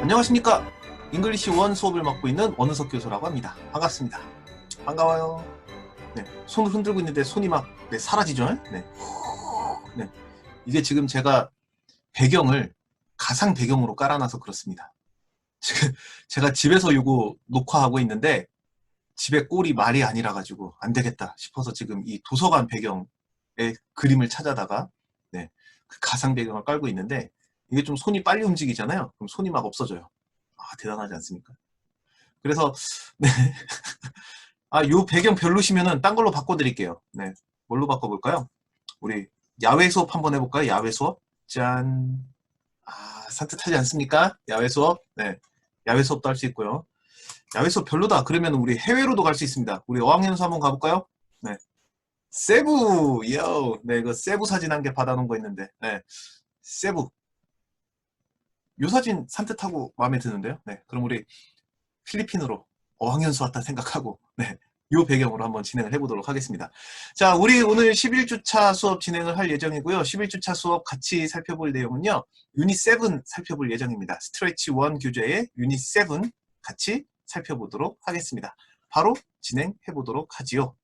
안녕하십니까. 잉글리시 원 수업을 맡고 있는 원은석 교수라고 합니다. 반갑습니다. 반가워요. 네, 손을 흔들고 있는데 손이 막 사라지죠? 네. 네. 이게 지금 제가 배경을 가상 배경으로 깔아놔서 그렇습니다. 지금 제가 집에서 이거 녹화하고 있는데 집에 꼴이 말이 아니라 가지고 안 되겠다 싶어서 지금 이 도서관 배경의 그림을 찾아다가 네, 그 가상 배경을 깔고 있는데 이게 좀 손이 빨리 움직이잖아요. 그럼 손이 막 없어져요. 아, 대단하지 않습니까? 그래서 네. 아, 요 배경 별로시면은 딴 걸로 바꿔드릴게요. 네, 뭘로 바꿔볼까요? 우리 야외 수업 한번 해볼까요? 야외 수업? 짠. 아, 산뜻하지 않습니까? 야외 수업? 네, 야외 수업도 할 수 있고요. 야외 수업 별로다. 그러면 우리 해외로도 갈 수 있습니다. 우리 어학연수 한번 가볼까요? 네, 세부, 요. 네, 그 세부 사진 한 개 받아놓은 거 있는데, 네, 세부. 요 사진 산뜻하고 마음에 드는데요. 네, 그럼 우리 필리핀으로 어학연수 왔다 생각하고, 네, 요 배경으로 한번 진행을 해보도록 하겠습니다. 자, 우리 오늘 11주차 수업 진행을 할 예정이고요. 11주차 수업 같이 살펴볼 내용은요, 유닛 7 살펴볼 예정입니다. 스트레치 1 교재의 유닛 7 같이 살펴보도록 하겠습니다. 바로 진행해보도록 하지요.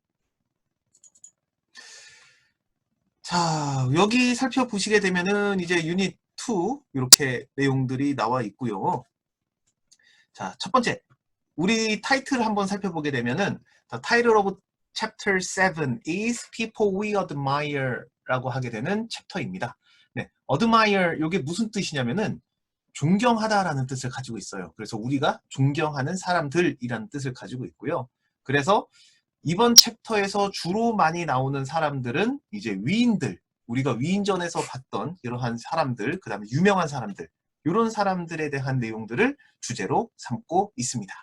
자, 여기 살펴보시게 되면은 이제 유닛 2 이렇게 내용들이 나와 있고요. 자, 첫 번째, 우리 타이틀을 한번 살펴보게 되면은 The title of chapter 7 is People we admire 라고 하게 되는 챕터입니다. 네, admire, 이게 무슨 뜻이냐면은 존경하다라는 뜻을 가지고 있어요. 그래서 우리가 존경하는 사람들이라는 뜻을 가지고 있고요. 그래서 이번 챕터에서 주로 많이 나오는 사람들은 이제 위인들, 우리가 위인전에서 봤던 이러한 사람들, 그 다음에 유명한 사람들, 이런 사람들에 대한 내용들을 주제로 삼고 있습니다.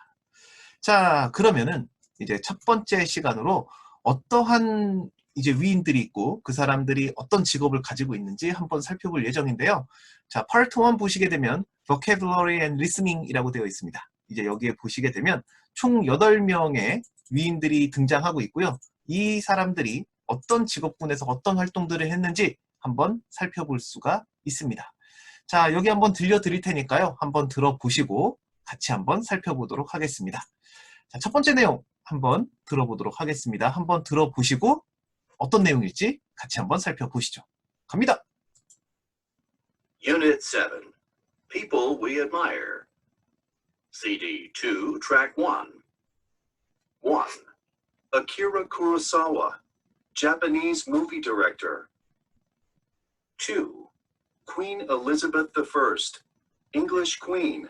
자, 그러면은 이제 첫 번째 시간으로 어떠한 이제 위인들이 있고 그 사람들이 어떤 직업을 가지고 있는지 한번 살펴볼 예정인데요. 자, 파트 1 보시게 되면 vocabulary and listening이라고 되어 있습니다. 이제 여기에 보시게 되면 총 8명의 위인들이 등장하고 있고요. 이 사람들이 어떤 직업군에서 어떤 활동들을 했는지 한번 살펴볼 수가 있습니다. 자, 여기 한번 들려드릴 테니까요. 한번 들어보시고 같이 한번 살펴보도록 하겠습니다. 자, 첫 번째 내용 한번 들어보도록 하겠습니다. 한번 들어보시고 어떤 내용일지 같이 한번 살펴보시죠. 갑니다. Unit 7, People We Admire. CD 2, Track 1. 1. Akira Kurosawa, Japanese movie director. 2. Queen Elizabeth I, English queen.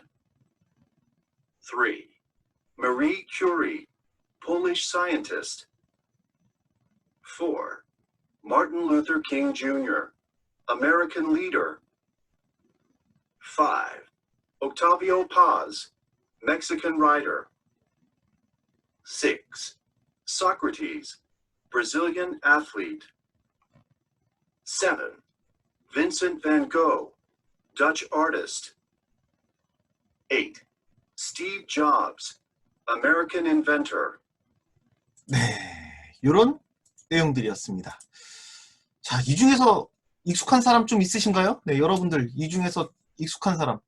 3. Marie Curie, Polish scientist. 4. Martin Luther King Jr., American leader. 5. Octavio Paz, Mexican writer. 6. Socrates, Brazilian athlete. 7. Vincent van Gogh, Dutch artist. 8. Steve Jobs, American inventor. 네, 이런 내용들이었습니다. 자, 이 중에서 익숙한 사람 좀 있으신가요? 네, 여러분들 이 중에서 익숙한 사람.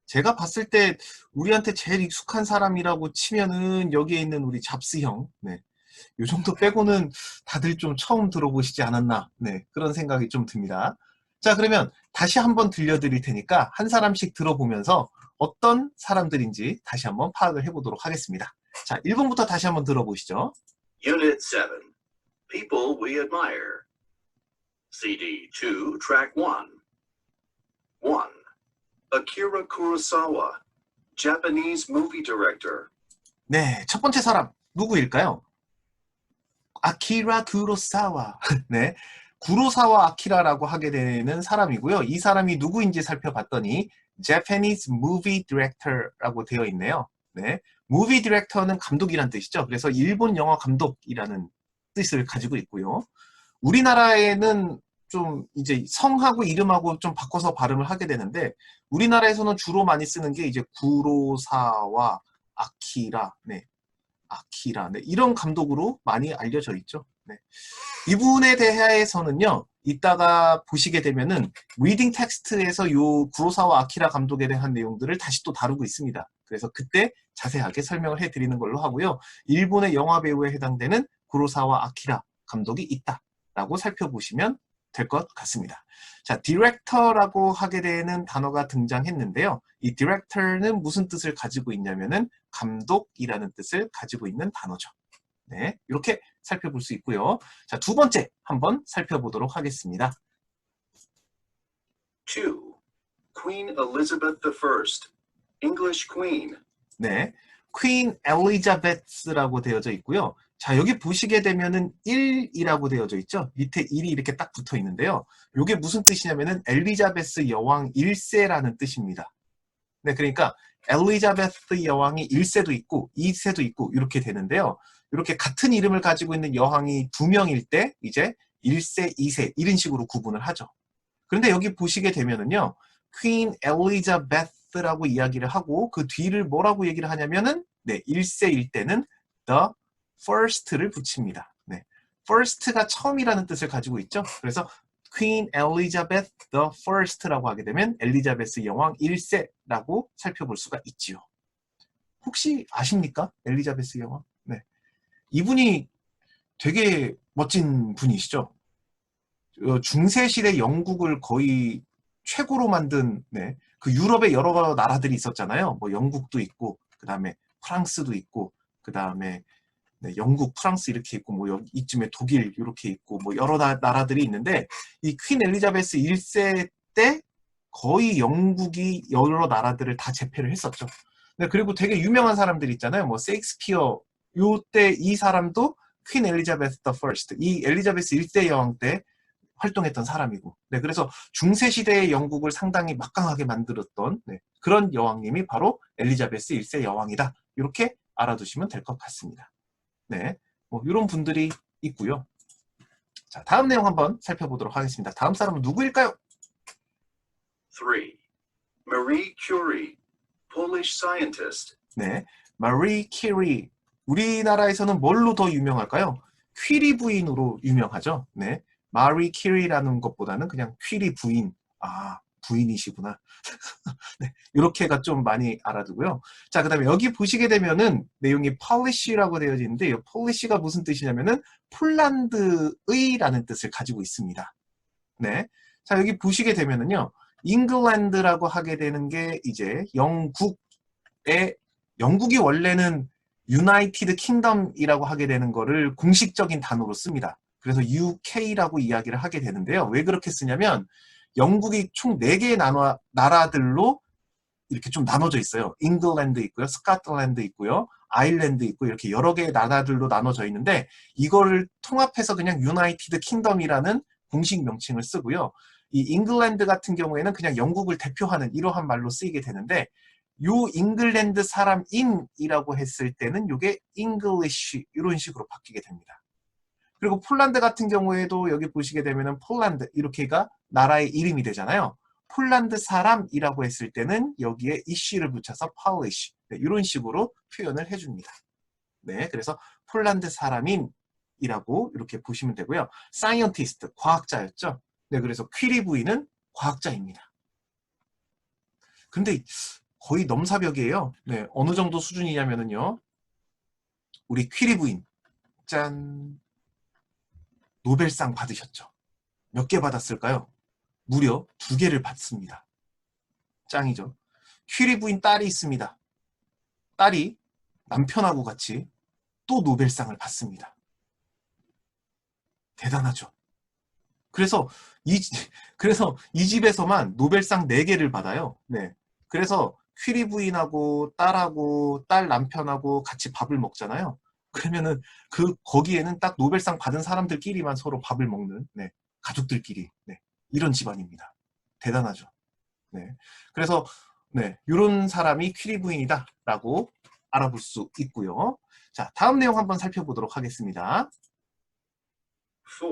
제가 봤을 때 우리한테 제일 익숙한 사람이라고 치면은 여기에 있는 우리 잡스 형. 네, 요 정도 빼고는 다들 좀 처음 들어보시지 않았나. 네, 그런 생각이 좀 듭니다. 자, 그러면 다시 한번 들려드릴 테니까 한 사람씩 들어보면서 어떤 사람들인지 다시 한번 파악을 해보도록 하겠습니다. 자, 1번부터 다시 한번 들어보시죠. Unit 7, People We Admire. CD 2, Track 1. 1. Akira Kurosawa, Japanese movie director. 네, 첫 번째 사람 누구일까요? 아키라 구로사와. 네, 구로사와 아키라라고 하게 되는 사람이고요. 이 사람이 누구인지 살펴봤더니 Japanese movie director라고 되어 있네요. 네, movie director는 감독이란 뜻이죠. 그래서 일본 영화 감독이라는 뜻을 가지고 있고요. 우리나라에는 좀 이제 성하고 이름하고 좀 바꿔서 발음을 하게 되는데 우리나라에서는 주로 많이 쓰는 게 이제 구로사와 아키라, 네, 아키라, 네, 이런 감독으로 많이 알려져 있죠. 네. 이분에 대해서는요, 이따가 보시게 되면은 리딩 텍스트에서 요 구로사와 아키라 감독에 대한 내용들을 다시 또 다루고 있습니다. 그래서 그때 자세하게 설명을 해드리는 걸로 하고요. 일본의 영화 배우에 해당되는 구로사와 아키라 감독이 있다라고 살펴보시면 될 것 같습니다. 자, 디렉터라고 하게 되는 단어가 등장했는데요. 이 디렉터는 무슨 뜻을 가지고 있냐면은 감독이라는 뜻을 가지고 있는 단어죠. 네, 이렇게 살펴볼 수 있고요. 자, 두 번째 한번 살펴보도록 하겠습니다. 2. Queen Elizabeth I, English Queen. 네, Queen Elizabeth라고 되어져 있고요. 자, 여기 보시게 되면은 1이라고 되어져 있죠. 밑에 1이 이렇게 딱 붙어 있는데요. 이게 무슨 뜻이냐면은 엘리자베스 여왕 1세라는 뜻입니다. 네, 그러니까 엘리자베스 여왕이 1세도 있고 2세도 있고 이렇게 되는데요. 이렇게 같은 이름을 가지고 있는 여왕이 2명일 때 이제 1세, 2세 이런 식으로 구분을 하죠. 그런데 여기 보시게 되면은요. Queen Elizabeth라고 이야기를 하고 그 뒤를 뭐라고 얘기를 하냐면은 네, 1세일 때는 the first를 붙입니다. 네. first가 처음이라는 뜻을 가지고 있죠. 그래서 Queen Elizabeth the First라고 하게 되면 엘리자베스 여왕 1세라고 살펴볼 수가 있지요. 혹시 아십니까? 엘리자베스 여왕? 네. 이분이 되게 멋진 분이시죠. 중세시대 영국을 거의 최고로 만든 네, 그 유럽의 여러 나라들이 있었잖아요. 뭐 영국도 있고 그 다음에 프랑스도 있고 그 다음에 네, 영국, 프랑스 이렇게 있고 뭐 여기 이쯤에 독일 이렇게 있고 뭐 여러 나라들이 있는데 이 퀸 엘리자베스 1세 때 거의 영국이 여러 나라들을 다 제패를 했었죠. 네, 그리고 되게 유명한 사람들 있잖아요. 뭐 세익스피어 요때 이 사람도 퀸 엘리자베스 더 퍼스트 이 엘리자베스 1세 여왕 때 활동했던 사람이고 네, 그래서 중세시대의 영국을 상당히 막강하게 만들었던 네, 그런 여왕님이 바로 엘리자베스 1세 여왕이다. 이렇게 알아두시면 될 것 같습니다. 네, 뭐 이런 분들이 있고요. 자, 다음 내용 한번 살펴보도록 하겠습니다. 다음 사람은 누구일까요? 3. Marie Curie, Polish scientist. 네, 마리 키리. 우리나라에서는 뭘로 더 유명할까요? 퀴리 부인으로 유명하죠. 네, 마리 키리라는 것보다는 그냥 퀴리 부인. 아, 부인이시구나. 네, 이렇게가 좀 많이 알아두고요. 자, 그 다음에 여기 보시게 되면은 내용이 Polish라고 되어 있는데 이 Polish가 무슨 뜻이냐면은 폴란드의라는 뜻을 가지고 있습니다. 네, 자 여기 보시게 되면은요, 잉글랜드라고 하게 되는 게 이제 영국이 원래는 유나이티드 킹덤이라고 하게 되는 거를 공식적인 단어로 씁니다. 그래서 UK라고 이야기를 하게 되는데요. 왜 그렇게 쓰냐면 영국이 총 4개의 나라들로 이렇게 좀 나눠져 있어요. 잉글랜드 있고요. 스코틀랜드 있고요. 아일랜드 있고 이렇게 여러 개의 나라들로 나눠져 있는데 이거를 통합해서 그냥 유나이티드 킹덤이라는 공식 명칭을 쓰고요. 이 잉글랜드 같은 경우에는 그냥 영국을 대표하는 이러한 말로 쓰이게 되는데 요 잉글랜드 사람인이라고 했을 때는 이게 English 이런 식으로 바뀌게 됩니다. 그리고 폴란드 같은 경우에도 여기 보시게 되면은 폴란드 이렇게가 나라의 이름이 되잖아요. 폴란드 사람이라고 했을 때는 여기에 ish를 붙여서 Polish 네, 이런 식으로 표현을 해줍니다. 네, 그래서 폴란드 사람인이라고 이렇게 보시면 되고요. scientist 과학자였죠. 네, 그래서 퀴리 부인은 과학자입니다. 근데 거의 넘사벽이에요. 네, 어느 정도 수준이냐면은요. 우리 퀴리 부인 짠 노벨상 받으셨죠. 몇 개 받았을까요? 무려 2개를 받습니다. 짱이죠. 퀴리 부인 딸이 있습니다. 딸이 남편하고 같이 또 노벨상을 받습니다. 대단하죠. 그래서 이 집에서만 노벨상 4개를 받아요. 네. 그래서 퀴리 부인하고 딸하고 딸 남편하고 같이 밥을 먹잖아요. 그러면은 거기에는 딱 노벨상 받은 사람들끼리만 서로 밥을 먹는 네. 가족들끼리 네. 이런 집안입니다. 대단하죠. 네. 그래서 네, 이런 사람이 퀴리 부인이다라고 알아볼 수 있고요. 자, 다음 내용 한번 살펴보도록 하겠습니다. 4.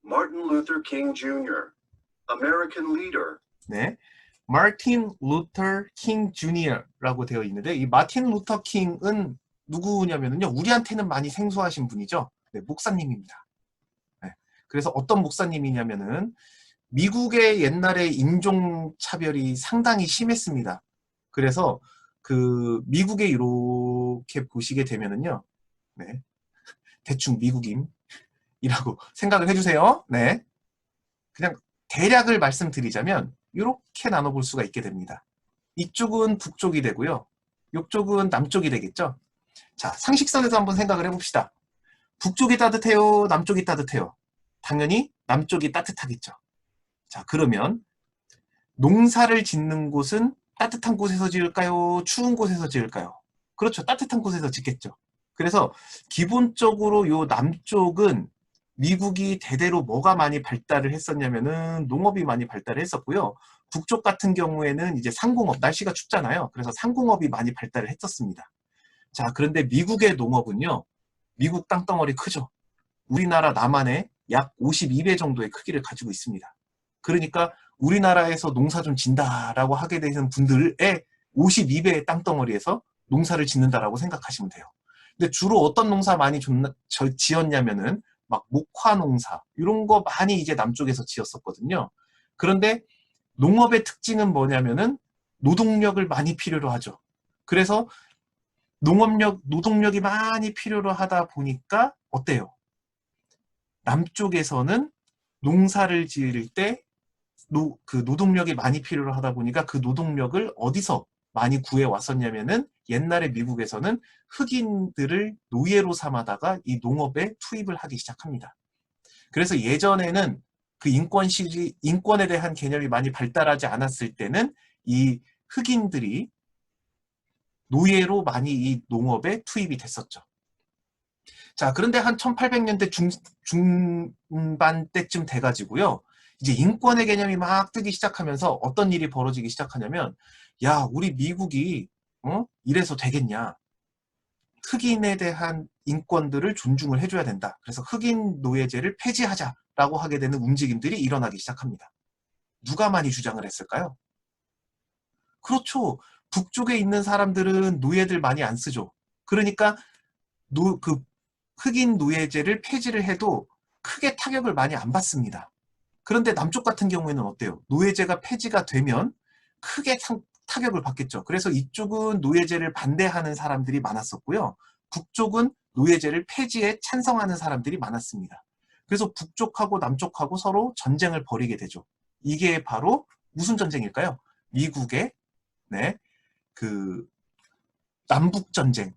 Martin Luther King Jr., American leader. 네, 마틴 루터 킹 주니어라고 되어 있는데 이 마틴 루터 킹은 누구냐면요, 우리한테는 많이 생소하신 분이죠. 네, 목사님입니다. 네, 그래서 어떤 목사님이냐면은 미국의 옛날에 인종차별이 상당히 심했습니다. 그래서 그 미국에 이렇게 보시게 되면은요. 네, 대충 미국인이라고 생각을 해주세요. 네, 그냥 대략을 말씀드리자면 이렇게 나눠볼 수가 있게 됩니다. 이쪽은 북쪽이 되고요. 이쪽은 남쪽이 되겠죠. 자, 상식선에서 한번 생각을 해봅시다. 북쪽이 따뜻해요? 남쪽이 따뜻해요? 당연히 남쪽이 따뜻하겠죠. 자, 그러면 농사를 짓는 곳은 따뜻한 곳에서 지을까요? 추운 곳에서 지을까요? 그렇죠. 따뜻한 곳에서 짓겠죠. 그래서 기본적으로 요 남쪽은 미국이 대대로 뭐가 많이 발달을 했었냐면은 농업이 많이 발달을 했었고요. 북쪽 같은 경우에는 이제 상공업, 날씨가 춥잖아요. 그래서 상공업이 많이 발달을 했었습니다. 자, 그런데 미국의 농업은요. 미국 땅덩어리 크죠. 우리나라 남한의 약 52배 정도의 크기를 가지고 있습니다. 그러니까 우리나라에서 농사 좀 진다라고 하게 되는 분들의 52배의 땅덩어리에서 농사를 짓는다라고 생각하시면 돼요. 근데 주로 어떤 농사 많이 지었냐면은 막 목화 농사 이런 거 많이 이제 남쪽에서 지었었거든요. 그런데 농업의 특징은 뭐냐면은 노동력을 많이 필요로 하죠. 그래서 노동력이 많이 필요로 하다 보니까 어때요? 남쪽에서는 농사를 지을 때 그 노동력이 많이 필요로 하다 보니까 그 노동력을 어디서 많이 구해 왔었냐면은 옛날에 미국에서는 흑인들을 노예로 삼아다가 이 농업에 투입을 하기 시작합니다. 그래서 예전에는 그 인권에 대한 개념이 많이 발달하지 않았을 때는 이 흑인들이 노예로 많이 이 농업에 투입이 됐었죠. 자, 그런데 한 1800년대 중반 때쯤 돼가지고요. 이제 인권의 개념이 막 뜨기 시작하면서 어떤 일이 벌어지기 시작하냐면, 야, 우리 미국이 이래서 되겠냐. 흑인에 대한 인권들을 존중을 해줘야 된다. 그래서 흑인 노예제를 폐지하자라고 하게 되는 움직임들이 일어나기 시작합니다. 누가 많이 주장을 했을까요? 그렇죠. 북쪽에 있는 사람들은 노예들 많이 안 쓰죠. 그러니까 그 흑인 노예제를 폐지를 해도 크게 타격을 많이 안 받습니다. 그런데 남쪽 같은 경우에는 어때요? 노예제가 폐지가 되면 크게 타격을 받겠죠. 그래서 이쪽은 노예제를 반대하는 사람들이 많았었고요. 북쪽은 노예제를 폐지에 찬성하는 사람들이 많았습니다. 그래서 북쪽하고 남쪽하고 서로 전쟁을 벌이게 되죠. 이게 바로 무슨 전쟁일까요? 미국의 그 남북전쟁,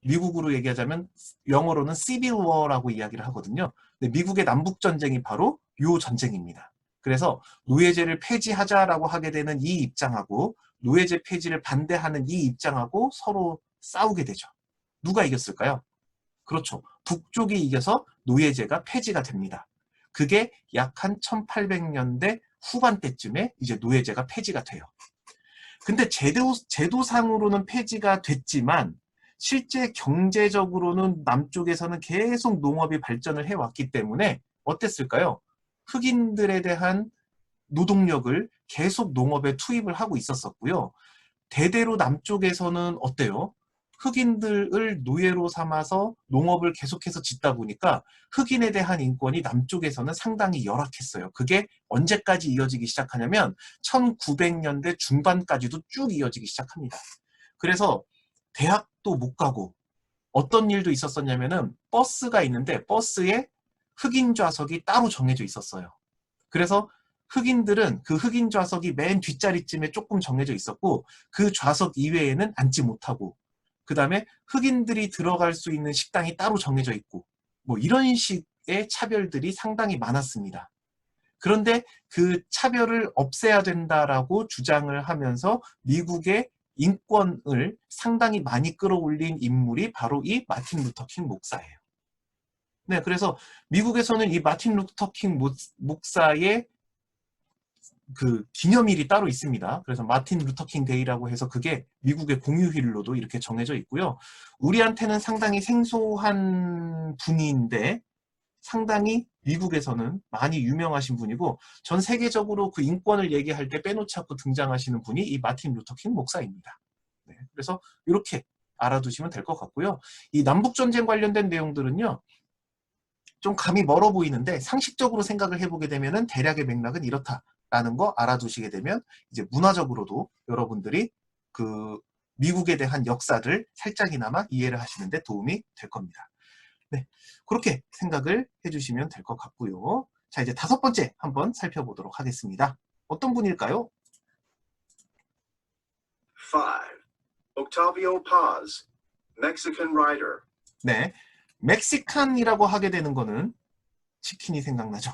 미국으로 얘기하자면 영어로는 Civil War라고 이야기를 하거든요. 미국의 남북전쟁이 바로 이 전쟁입니다. 그래서 노예제를 폐지하자라고 하게 되는 이 입장하고 노예제 폐지를 반대하는 이 입장하고 서로 싸우게 되죠. 누가 이겼을까요? 그렇죠. 북쪽이 이겨서 노예제가 폐지가 됩니다. 그게 약 한 1800년대 후반때쯤에 이제 노예제가 폐지가 돼요. 근데 제도상으로는 폐지가 됐지만 실제 경제적으로는 남쪽에서는 계속 농업이 발전을 해왔기 때문에 어땠을까요? 흑인들에 대한 노동력을 계속 농업에 투입을 하고 있었었고요. 대대로 남쪽에서는 어때요? 흑인들을 노예로 삼아서 농업을 계속해서 짓다 보니까 흑인에 대한 인권이 남쪽에서는 상당히 열악했어요. 그게 언제까지 이어지기 시작하냐면 1900년대 중반까지도 쭉 이어지기 시작합니다. 그래서 대학도 못 가고 어떤 일도 있었었냐면은 버스가 있는데 버스에 흑인 좌석이 따로 정해져 있었어요. 그래서 흑인들은 그 흑인 좌석이 맨 뒷자리쯤에 조금 정해져 있었고 그 좌석 이외에는 앉지 못하고 그 다음에 흑인들이 들어갈 수 있는 식당이 따로 정해져 있고 뭐 이런 식의 차별들이 상당히 많았습니다. 그런데 그 차별을 없애야 된다라고 주장을 하면서 미국의 인권을 상당히 많이 끌어올린 인물이 바로 이 마틴 루터 킹 목사예요. 네, 그래서 미국에서는 이 마틴 루터 킹 목사의 그 기념일이 따로 있습니다. 그래서 마틴 루터 킹 데이라고 해서 그게 미국의 공휴일로도 이렇게 정해져 있고요. 우리한테는 상당히 생소한 분인데 상당히 미국에서는 많이 유명하신 분이고 전 세계적으로 그 인권을 얘기할 때 빼놓지 않고 등장하시는 분이 이 마틴 루터 킹 목사입니다. 네, 그래서 이렇게 알아두시면 될 것 같고요. 이 남북전쟁 관련된 내용들은요. 좀 감이 멀어 보이는데 상식적으로 생각을 해보게 되면은 대략의 맥락은 이렇다라는 거 알아두시게 되면 이제 문화적으로도 여러분들이 그 미국에 대한 역사를 살짝이나마 이해를 하시는데 도움이 될 겁니다. 네, 그렇게 생각을 해주시면 될 것 같고요. 자, 이제 5번째 한번 살펴보도록 하겠습니다. 어떤 분일까요? 5. Octavio Paz, Mexican writer. 네, 멕시칸이라고 하게 되는 거는 치킨이 생각나죠.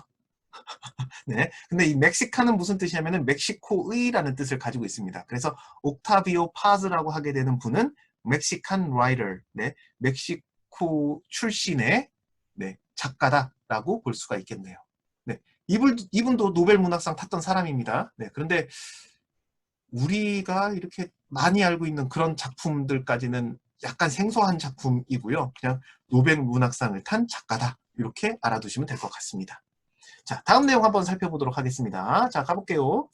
네, 근데 이 멕시칸은 무슨 뜻이냐면은 멕시코의라는 뜻을 가지고 있습니다. 그래서 옥타비오 파즈라고 하게 되는 분은 멕시칸 라이터, 네, 멕시코 출신의 네, 작가다라고 볼 수가 있겠네요. 네, 이분도 노벨 문학상 탔던 사람입니다. 네, 그런데 우리가 이렇게 많이 알고 있는 그런 작품들까지는 약간 생소한 작품이고요. 그냥 노벨 문학상을 탄 작가다. 이렇게 알아두시면 될 것 같습니다. 자, 다음 내용 한번 살펴보도록 하겠습니다. 자, 가볼게요.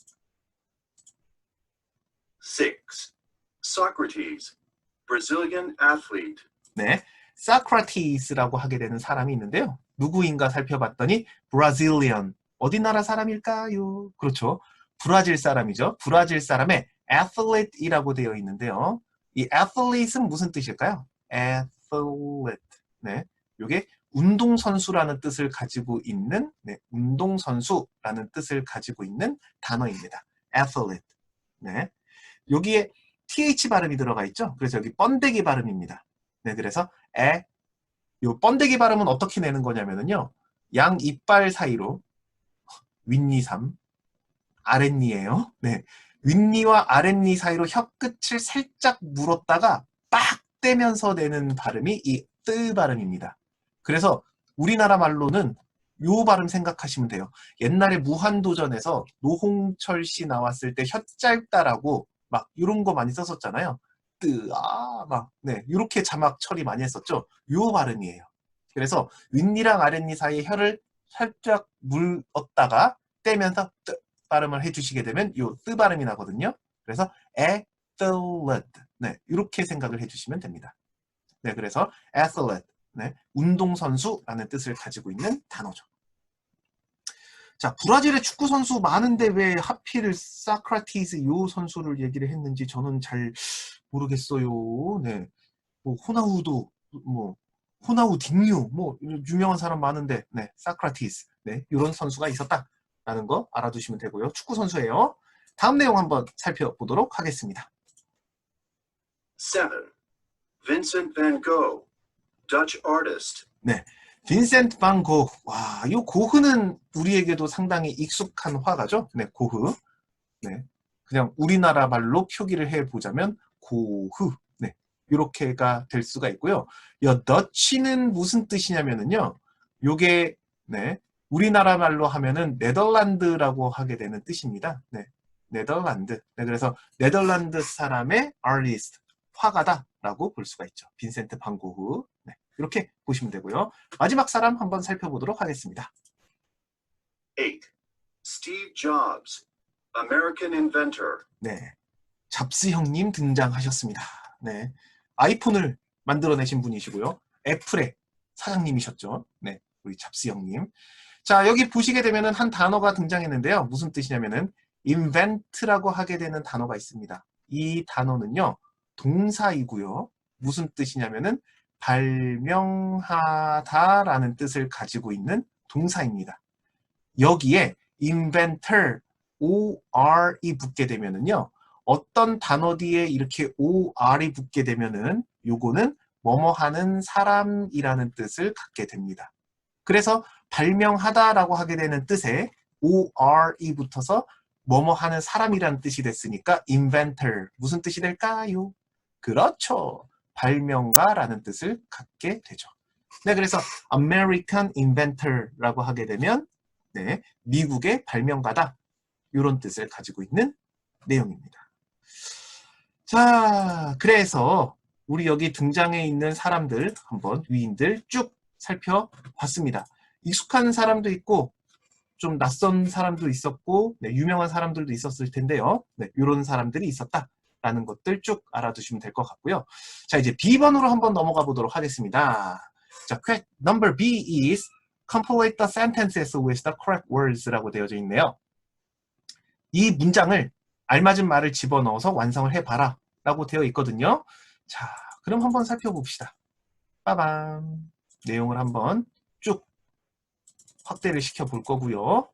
6. Socrates, Brazilian athlete. 네, 사크라티스라고 하게 되는 사람이 있는데요. 누구인가 살펴봤더니 브라질리언, 어디 나라 사람일까요? 그렇죠. 브라질 사람이죠. 브라질 사람의 athlete이라고 되어 있는데요. 이 athlete은 무슨 뜻일까요? athlete. 네, 이게 운동선수라는 뜻을 가지고 있는 네, 운동선수라는 뜻을 가지고 있는 단어입니다. athlete. 네, 여기에 th 발음이 들어가 있죠. 그래서 여기 번데기 발음입니다. 네, 그래서 요 번데기 발음은 어떻게 내는 거냐면요. 양 이빨 사이로 윗니삼, 아랫니예요. 네, 윗니와 아랫니 사이로 혀끝을 살짝 물었다가 빡 떼면서 내는 발음이 이 뜨 발음입니다. 그래서 우리나라 말로는 요 발음 생각하시면 돼요. 옛날에 무한도전에서 노홍철 씨 나왔을 때 혀 짧다라고 막 이런 거 많이 썼었잖아요. 뜨아 막 네, 이렇게 자막 처리 많이 했었죠. 요 발음이에요. 그래서 윗니랑 아랫니 사이에 혀를 살짝 물었다가 떼면서 뜨 발음을 해주시게 되면 요 뜨 발음이 나거든요. 그래서 athlete 네, 이렇게 생각을 해주시면 됩니다. 네, 그래서 athlete 네, 운동선수라는 뜻을 가지고 있는 단어죠. 자, 브라질의 축구 선수 많은데 왜 하필 사크라티스 요 선수를 얘기를 했는지 저는 잘 모르겠어요. 네, 뭐 호나우도 뭐 호나우딩뉴 뭐 유명한 사람 많은데 네, 사크라티스 네, 이런 선수가 있었다라는 거 알아두시면 되고요. 축구 선수예요. 다음 내용 한번 살펴보도록 하겠습니다. 7. Vincent van Gogh, Dutch artist. 네, 빈센트 반 고흐. 와, 이 고흐는 우리에게도 상당히 익숙한 화가죠. 네, 고흐. 네, 그냥 우리나라 말로 표기를 해보자면 고흐. 네, 이렇게가 될 수가 있고요. 여 더치는 무슨 뜻이냐면은요. 요게 네, 우리나라 말로 하면은 네덜란드라고 하게 되는 뜻입니다. 네, 네덜란드. 네, 그래서 네덜란드 사람의 아티스트, 화가다라고 볼 수가 있죠. 빈센트 반 고흐. 네, 이렇게 보시면 되고요. 마지막 사람 한번 살펴보도록 하겠습니다. 8. Steve Jobs, American inventor. 네, 잡스 형님 등장하셨습니다. 네, 아이폰을 만들어내신 분이시고요. 애플의 사장님이셨죠. 네, 우리 잡스 형님. 자, 여기 보시게 되면은 한 단어가 등장했는데요. 무슨 뜻이냐면은 invent라고 하게 되는 단어가 있습니다. 이 단어는요, 동사이고요. 무슨 뜻이냐면은 발명하다라는 뜻을 가지고 있는 동사입니다. 여기에 inventor, or이 붙게 되면은요, 어떤 단어 뒤에 이렇게 or이 붙게 되면은 요거는 뭐뭐 하는 사람이라는 뜻을 갖게 됩니다. 그래서 발명하다라고 하게 되는 뜻에 or이 붙어서 뭐뭐 하는 사람이라는 뜻이 됐으니까 inventor 무슨 뜻이 될까요? 그렇죠. 발명가라는 뜻을 갖게 되죠. 네, 그래서 American inventor라고 하게 되면 네, 미국의 발명가다 이런 뜻을 가지고 있는 내용입니다. 자, 그래서 우리 여기 등장해 있는 사람들 한번 위인들 쭉 살펴봤습니다. 익숙한 사람도 있고 좀 낯선 사람도 있었고 네, 유명한 사람들도 있었을 텐데요. 네, 이런 사람들이 있었다라는 것들 쭉 알아두시면 될 것 같고요. 자, 이제 B번으로 한번 넘어가 보도록 하겠습니다. 자, number B is complete the sentences with the correct words라고 되어져 있네요. 이 문장을 알맞은 말을 집어넣어서 완성을 해봐라 라고 되어 있거든요. 자, 그럼 한번 살펴봅시다. 빠밤. 내용을 한번 쭉 확대를 시켜볼 거고요.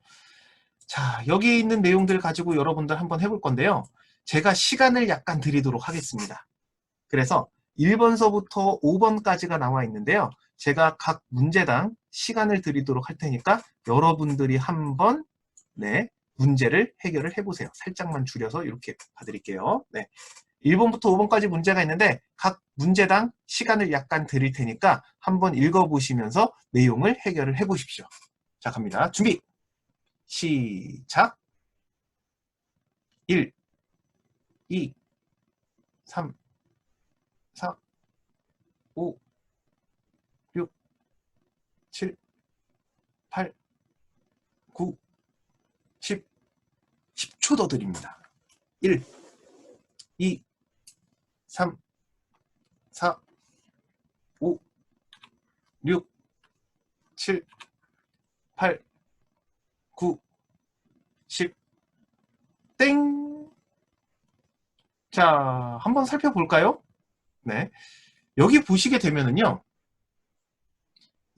자, 여기에 있는 내용들 가지고 여러분들 한번 해볼 건데요. 제가 시간을 약간 드리도록 하겠습니다. 그래서 1번서부터 5번까지가 나와 있는데요. 제가 각 문제당 시간을 드리도록 할 테니까 여러분들이 한번 문제를 해결을 해보세요. 살짝만 줄여서 이렇게 봐드릴게요. 1번부터 5번까지 문제가 있는데 각 문제당 시간을 약간 드릴 테니까 한번 읽어보시면서 내용을 해결을 해보십시오. 자, 갑니다. 준비! 시작! 1, 2, 3, 4, 5, 6, 7, 8, 9, 10, 10초 더 드립니다. 1, 2, 3, 4, 5, 6, 7, 8, 9, 10, 땡! 자, 한번 살펴볼까요? 네. 여기 보시게 되면은요,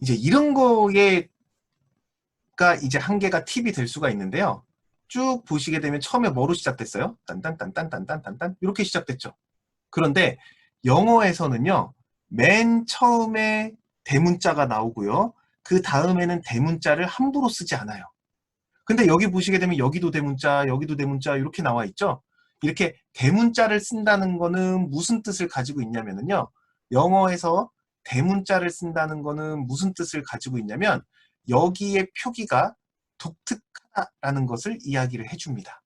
이제 이런 거에가 이제 한 개가 팁이 될 수가 있는데요. 쭉 보시게 되면 처음에 뭐로 시작됐어요? 딴딴딴딴딴딴딴 이렇게 시작됐죠. 그런데 영어에서는요, 맨 처음에 대문자가 나오고요. 그 다음에는 대문자를 함부로 쓰지 않아요. 근데 여기 보시게 되면 여기도 대문자, 여기도 대문자 이렇게 나와 있죠. 이렇게 대문자를 쓴다는 거는 무슨 뜻을 가지고 있냐면요. 영어에서 대문자를 쓴다는 거는 무슨 뜻을 가지고 있냐면 여기에 표기가 독특하다라는 것을 이야기를 해줍니다.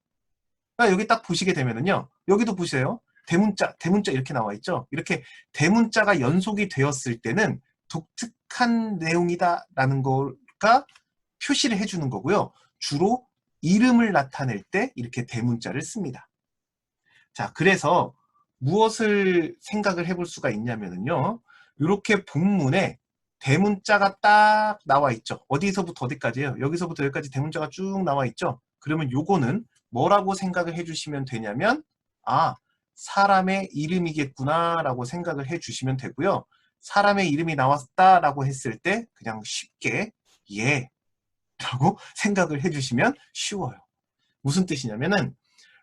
그러니까 여기 딱 보시게 되면요. 여기도 보세요. 대문자 이렇게 나와 있죠. 이렇게 대문자가 연속이 되었을 때는 독특한 내용이다라는 거가 표시를 해주는 거고요. 주로 이름을 나타낼 때 이렇게 대문자를 씁니다. 자, 그래서 무엇을 생각을 해볼 수가 있냐면요. 이렇게 본문에 대문자가 딱 나와 있죠. 어디서부터 어디까지예요? 여기서부터 여기까지 대문자가 쭉 나와 있죠. 그러면 요거는 뭐라고 생각을 해주시면 되냐면 사람의 이름이겠구나 라고 생각을 해주시면 되고요. 사람의 이름이 나왔다라고 했을 때 그냥 쉽게 예 라고 생각을 해주시면 쉬워요. 무슨 뜻이냐면은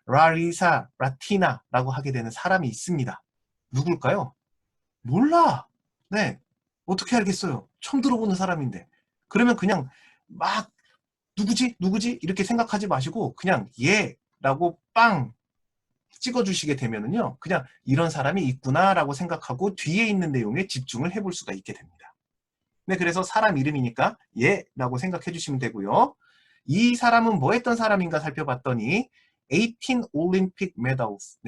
라리사, 라티나 라고 하게 되는 사람이 있습니다. 누굴까요? 몰라. 네. 어떻게 알겠어요? 처음 들어보는 사람인데. 그러면 그냥 막 누구지? 누구지? 이렇게 생각하지 마시고 그냥 예 라고 빵 찍어주시게 되면은요. 그냥 이런 사람이 있구나 라고 생각하고 뒤에 있는 내용에 집중을 해볼 수가 있게 됩니다. 네, 그래서 사람 이름이니까 예 라고 생각해 주시면 되고요. 이 사람은 뭐 했던 사람인가 살펴봤더니 18 올림픽 메달스,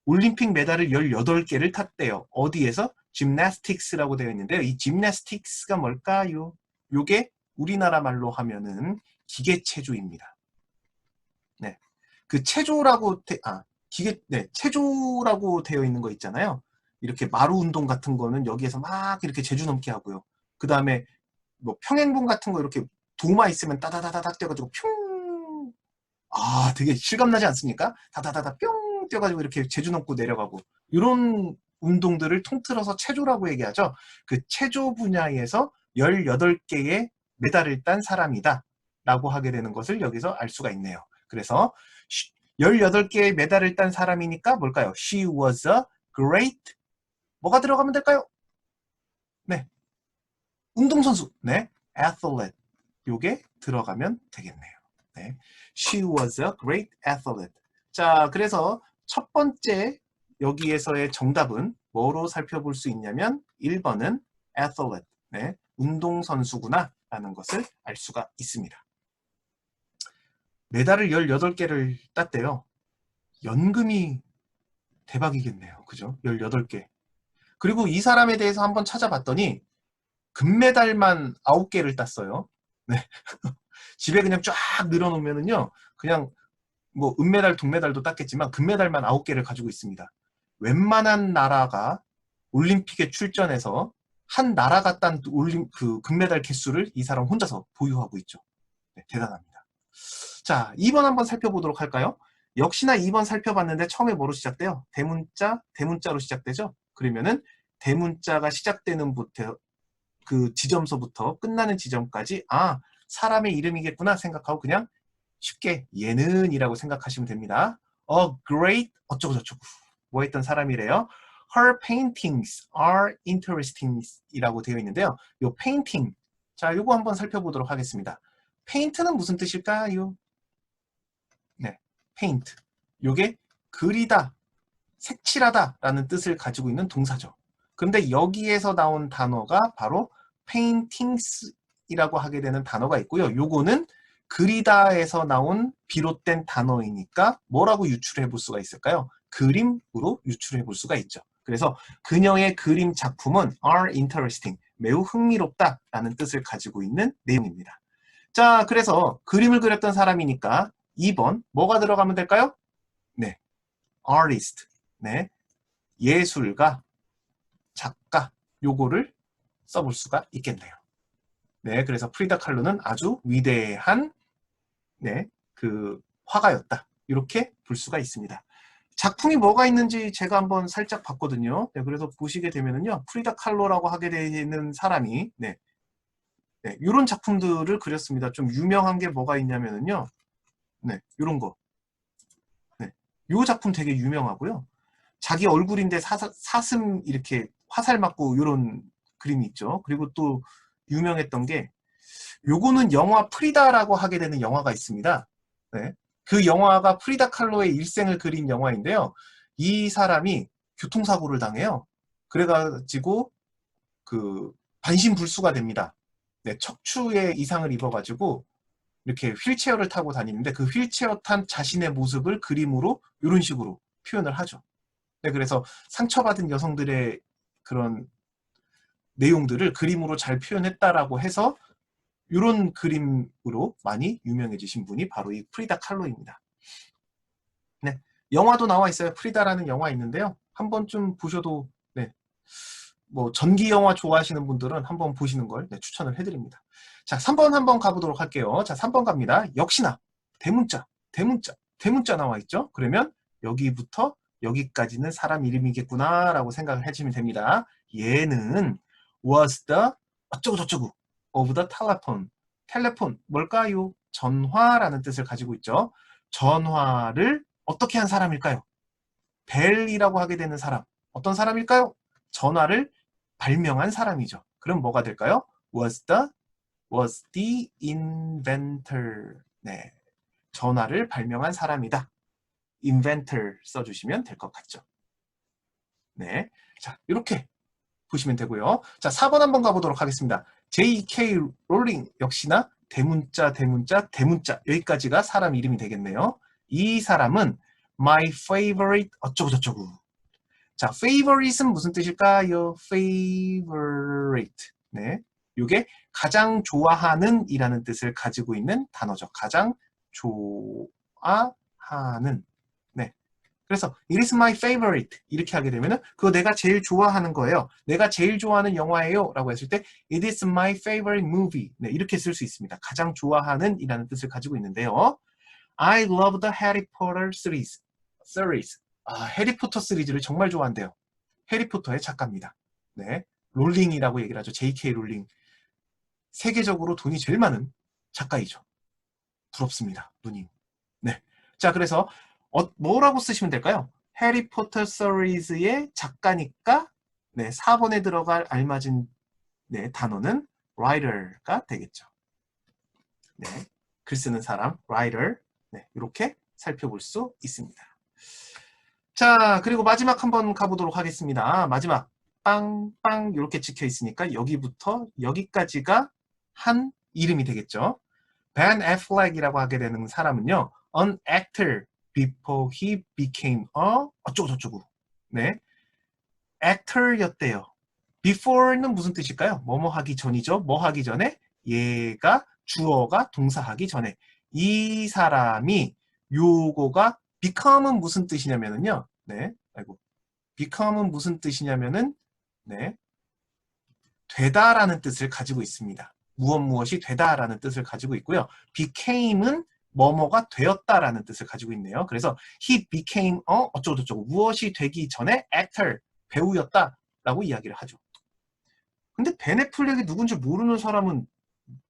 올림픽 메달을 18개를 탔대요. 어디에서? 짐나스틱스라고 되어 있는데요. 이 짐나스틱스가 뭘까요? 요게 우리나라 말로 하면은 기계체조입니다. 네. 그 체조라고 체조라고 되어 있는 거 있잖아요. 이렇게 마루 운동 같은 거는 여기에서 막 이렇게 제주 넘게 하고요. 그 다음에 뭐 평행봉 같은 거 이렇게 도마 있으면 따다다다닥 뛰어가지고 뿅! 되게 실감나지 않습니까? 다다다다 뿅! 뛰어가지고 이렇게 제주 넘고 내려가고 이런 운동들을 통틀어서 체조라고 얘기하죠. 그 체조 분야에서 18개의 메달을 딴 사람이다 라고 하게 되는 것을 여기서 알 수가 있네요. 그래서 18개의 메달을 딴 사람이니까 뭘까요? She was a great 뭐가 들어가면 될까요? 네, 운동선수. 네, athlete. 요게 들어가면 되겠네요. 네, she was a great athlete. 자, 그래서 첫 번째 여기에서의 정답은 뭐로 살펴볼 수 있냐면 1번은 athlete. 네, 운동선수구나 라는 것을 알 수가 있습니다. 메달을 18개를 땄대요. 연금이 대박이겠네요. 그죠? 18개. 그리고 이 사람에 대해서 한번 찾아봤더니 금메달만 9개를 땄어요. 네. 집에 그냥 쫙 늘어놓으면은요, 그냥 뭐 은메달, 동메달도 땄겠지만 금메달만 9개를 가지고 있습니다. 웬만한 나라가 올림픽에 출전해서 한 나라가 딴 그 금메달 개수를 이 사람 혼자서 보유하고 있죠. 네, 대단합니다. 자, 2번 한번 살펴보도록 할까요? 역시나 2번 살펴봤는데 처음에 뭐로 시작돼요? 대문자로 시작되죠? 그러면은 대문자가 시작되는 부터 그 지점서부터 끝나는 지점까지 아, 사람의 이름이겠구나 생각하고 그냥 쉽게 얘는 이라고 생각하시면 됩니다. A great 어쩌고저쩌고 뭐 했던 사람이래요. Her paintings are interesting 이라고 되어 있는데요. 요 painting 자, 요거 한번 살펴보도록 하겠습니다. paint는 무슨 뜻일까요? 네, paint 요게 그리다, 색칠하다 라는 뜻을 가지고 있는 동사죠. 그런데 여기에서 나온 단어가 바로 paintings이라고 하게 되는 단어가 있고요. 요거는 그리다에서 나온 비롯된 단어이니까 뭐라고 유출해 볼 수가 있을까요? 그림으로 유출해 볼 수가 있죠. 그래서 그녀의 그림 작품은 are interesting, 매우 흥미롭다 라는 뜻을 가지고 있는 내용입니다. 자, 그래서 그림을 그렸던 사람이니까 2번 뭐가 들어가면 될까요? 네, artist, 네, 예술가, 작가 요거를 써볼 수가 있겠네요. 네, 그래서 프리다 칼로는 아주 위대한 네, 그 화가였다. 이렇게 볼 수가 있습니다. 작품이 뭐가 있는지 제가 한번 살짝 봤거든요. 네, 그래서 보시게 되면은요, 프리다 칼로라고 하게 되는 사람이 네, 네, 이런 작품들을 그렸습니다. 좀 유명한 게 뭐가 있냐면은요, 네, 이런 거. 네, 이 작품 되게 유명하고요. 자기 얼굴인데 사슴 이렇게 화살 맞고 이런 그림이 있죠. 그리고 또 유명했던 게 요거는 영화 프리다라고 하게 되는 영화가 있습니다. 네. 그 영화가 프리다 칼로의 일생을 그린 영화인데요. 이 사람이 교통사고를 당해요. 그래가지고 그 반신불수가 됩니다. 네, 척추에 이상을 입어가지고 이렇게 휠체어를 타고 다니는데 그 휠체어 탄 자신의 모습을 그림으로 이런 식으로 표현을 하죠. 네, 그래서 상처받은 여성들의 그런 내용들을 그림으로 잘 표현했다라고 해서 이런 그림으로 많이 유명해지신 분이 바로 이 프리다 칼로입니다. 네, 영화도 나와 있어요. 프리다라는 영화 있는데요. 한번 좀 보셔도 네, 뭐 전기 영화 좋아하시는 분들은 한번 보시는 걸 네, 추천을 해드립니다. 자, 3번 한번 가보도록 할게요. 자, 3번 갑니다. 역시나 대문자 나와 있죠. 그러면 여기부터 여기까지는 사람 이름이겠구나 라고 생각을 해주시면 됩니다. 얘는 was the 어쩌고저쩌고 of the telephone. 텔레폰 뭘까요? 전화라는 뜻을 가지고 있죠. 전화를 어떻게 한 사람일까요? 벨이라고 하게 되는 사람. 어떤 사람일까요? 전화를 발명한 사람이죠. 그럼 뭐가 될까요? was the inventor. 네. 전화를 발명한 사람이다. inventor 써주시면 될 것 같죠. 네. 자, 이렇게 보시면 되고요. 자, 4번 한번 가보도록 하겠습니다. J.K. 롤링 역시나 대문자 여기까지가 사람 이름이 되겠네요. 이 사람은 my favorite 어쩌고저쩌고. 자, favorite은 무슨 뜻일까요? favorite. 네. 이게 가장 좋아하는 이라는 뜻을 가지고 있는 단어죠. 가장 좋아하는. 네. 그래서 it is my favorite 이렇게 하게 되면은 그거 내가 제일 좋아하는 거예요. 내가 제일 좋아하는 영화예요 라고 했을 때 it is my favorite movie 네, 이렇게 쓸 수 있습니다. 가장 좋아하는 이라는 뜻을 가지고 있는데요. I love the Harry Potter series. 아, 해리포터 시리즈를 정말 좋아한대요. 해리포터의 작가입니다. 네, 롤링이라고 얘기를 하죠. J.K. 롤링. 세계적으로 돈이 제일 많은 작가이죠. 부럽습니다. 누님. 네. 자, 그래서 뭐라고 쓰시면 될까요? 해리포터 시리즈의 작가니까 네, 4번에 들어갈 알맞은 네, 단어는 writer가 되겠죠. 네, 글 쓰는 사람, writer. 네, 이렇게 살펴볼 수 있습니다. 자, 그리고 마지막 한번 가보도록 하겠습니다. 마지막 빵빵 이렇게 찍혀 있으니까 여기부터 여기까지가 한 이름이 되겠죠. Ben Affleck이라고 하게 되는 사람은요, an actor before he became a 어쩌고저쩌고. 네, actor였대요. before는 무슨 뜻일까요? 뭐뭐 하기 전이죠. 뭐 하기 전에? 얘가 주어가 동사하기 전에. 이 사람이 요거가 become은 무슨 뜻이냐면은요. 네, 아이고, become은 무슨 뜻이냐면은 네, 되다라는 뜻을 가지고 있습니다. 무엇이 되다라는 뜻을 가지고 있고요. became은 뭐뭐가 되었다라는 뜻을 가지고 있네요. 그래서 he became 어쩌고저쩌고 무엇이 되기 전에 actor, 배우였다라고 이야기를 하죠. 근데 벤 애플렉이 누군지 모르는 사람은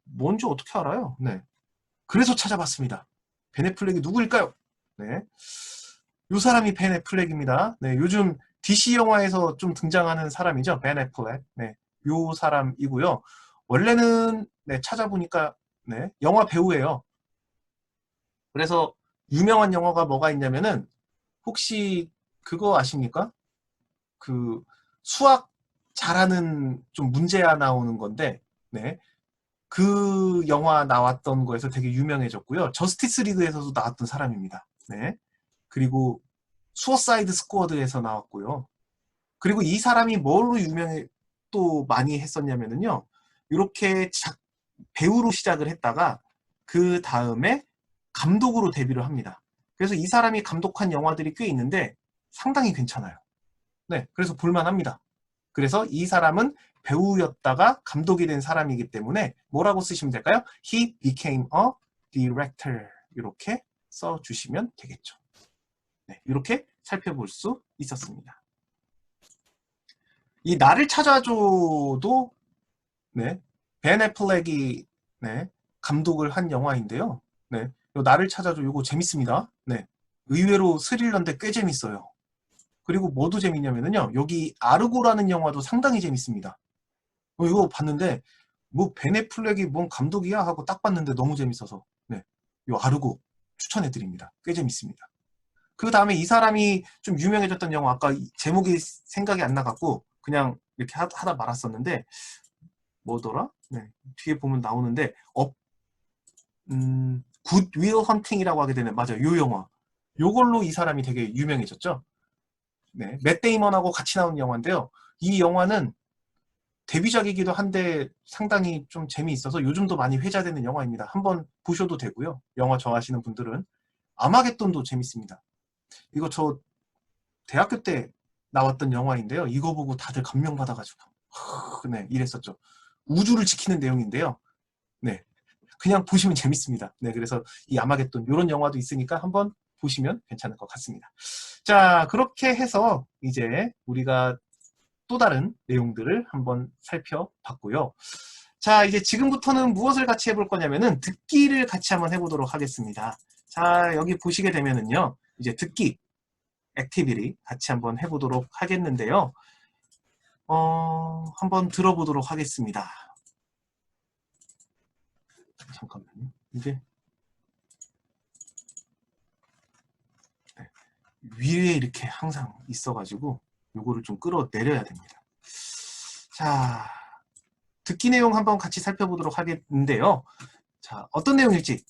뭔지 어떻게 알아요? 네. 그래서 찾아봤습니다. 벤 애플렉이 누구일까요? 네. 요 사람이 벤 애플렉입니다. 네. 요즘 DC 영화에서 좀 등장하는 사람이죠. 벤 애플렉. 네. 요 사람이고요. 원래는 네, 찾아보니까 네, 영화 배우예요. 그래서 유명한 영화가 뭐가 있냐면은 혹시 그거 아십니까? 그 수학 잘하는 좀 문제야 나오는 건데 네. 그 영화 나왔던 거에서 되게 유명해졌고요. 저스티스 리그에서도 나왔던 사람입니다. 네. 그리고 수어사이드 스쿼드에서 나왔고요. 그리고 이 사람이 뭘로 유명해 또 많이 했었냐면은요. 이렇게 배우로 시작을 했다가 그 다음에 감독으로 데뷔를 합니다. 그래서 이 사람이 감독한 영화들이 꽤 있는데 상당히 괜찮아요. 네, 그래서 볼만합니다. 그래서 이 사람은 배우였다가 감독이 된 사람이기 때문에 뭐라고 쓰시면 될까요? He became a director. 이렇게 써주시면 되겠죠. 네, 이렇게 살펴볼 수 있었습니다. 이 나를 찾아줘도 네, 벤 애플렉이 네, 감독을 한 영화인데요. 네, 요 나를 찾아줘 이거 재밌습니다. 네, 의외로 스릴러인데 꽤 재밌어요. 그리고 뭐도 재밌냐면요. 여기 아르고라는 영화도 상당히 재밌습니다. 이거 봤는데 뭐 벤 애플렉이 뭔 감독이야 하고 딱 봤는데 너무 재밌어서 네, 요 아르고 추천해드립니다. 꽤 재밌습니다. 그 다음에 이 사람이 좀 유명해졌던 영화 아까 제목이 생각이 안 나갖고 그냥 이렇게 하다 말았었는데 뭐더라? 네, 뒤에 보면 나오는데 굿 윌 헌팅이라고 하게 되는 맞아요. 요 영화. 요걸로 이 사람이 되게 유명해졌죠. 네, 맷 데이먼하고 같이 나온 영화인데요. 이 영화는 데뷔작이기도 한데 상당히 좀 재미있어서 요즘도 많이 회자되는 영화입니다. 한번 보셔도 되고요. 영화 좋아하시는 분들은 아마겟돈도 재밌습니다. 이거 저 대학교 때 나왔던 영화인데요. 이거 보고 다들 감명받아가지고 네, 이랬었죠. 우주를 지키는 내용인데요. 네, 그냥 보시면 재밌습니다. 네, 그래서 이 아마겟돈 이런 영화도 있으니까 한번 보시면 괜찮을 것 같습니다. 자, 그렇게 해서 이제 우리가 또 다른 내용들을 한번 살펴봤고요. 자, 이제 지금부터는 무엇을 같이 해볼 거냐면은 듣기를 같이 한번 해보도록 하겠습니다. 자, 여기 보시게 되면은요, 이제 듣기 액티비티 같이 한번 해보도록 하겠는데요. 한번 들어보도록 하겠습니다. 잠깐만요. 이게 네, 위에 이렇게 항상 있어가지고 요거를 좀 끌어내려야 됩니다. 자, 듣기 내용 한번 같이 살펴보도록 하겠는데요. 자, 어떤 내용일지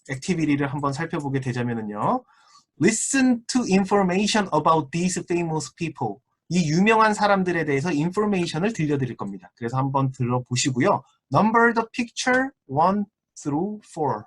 액티비티를 한번 살펴보게 되자면은요. Listen to information about these famous people. 이 유명한 사람들에 대해서 인포메이션을 들려드릴 겁니다. 그래서 한번 들어보시고요. Number the picture 1 through 4.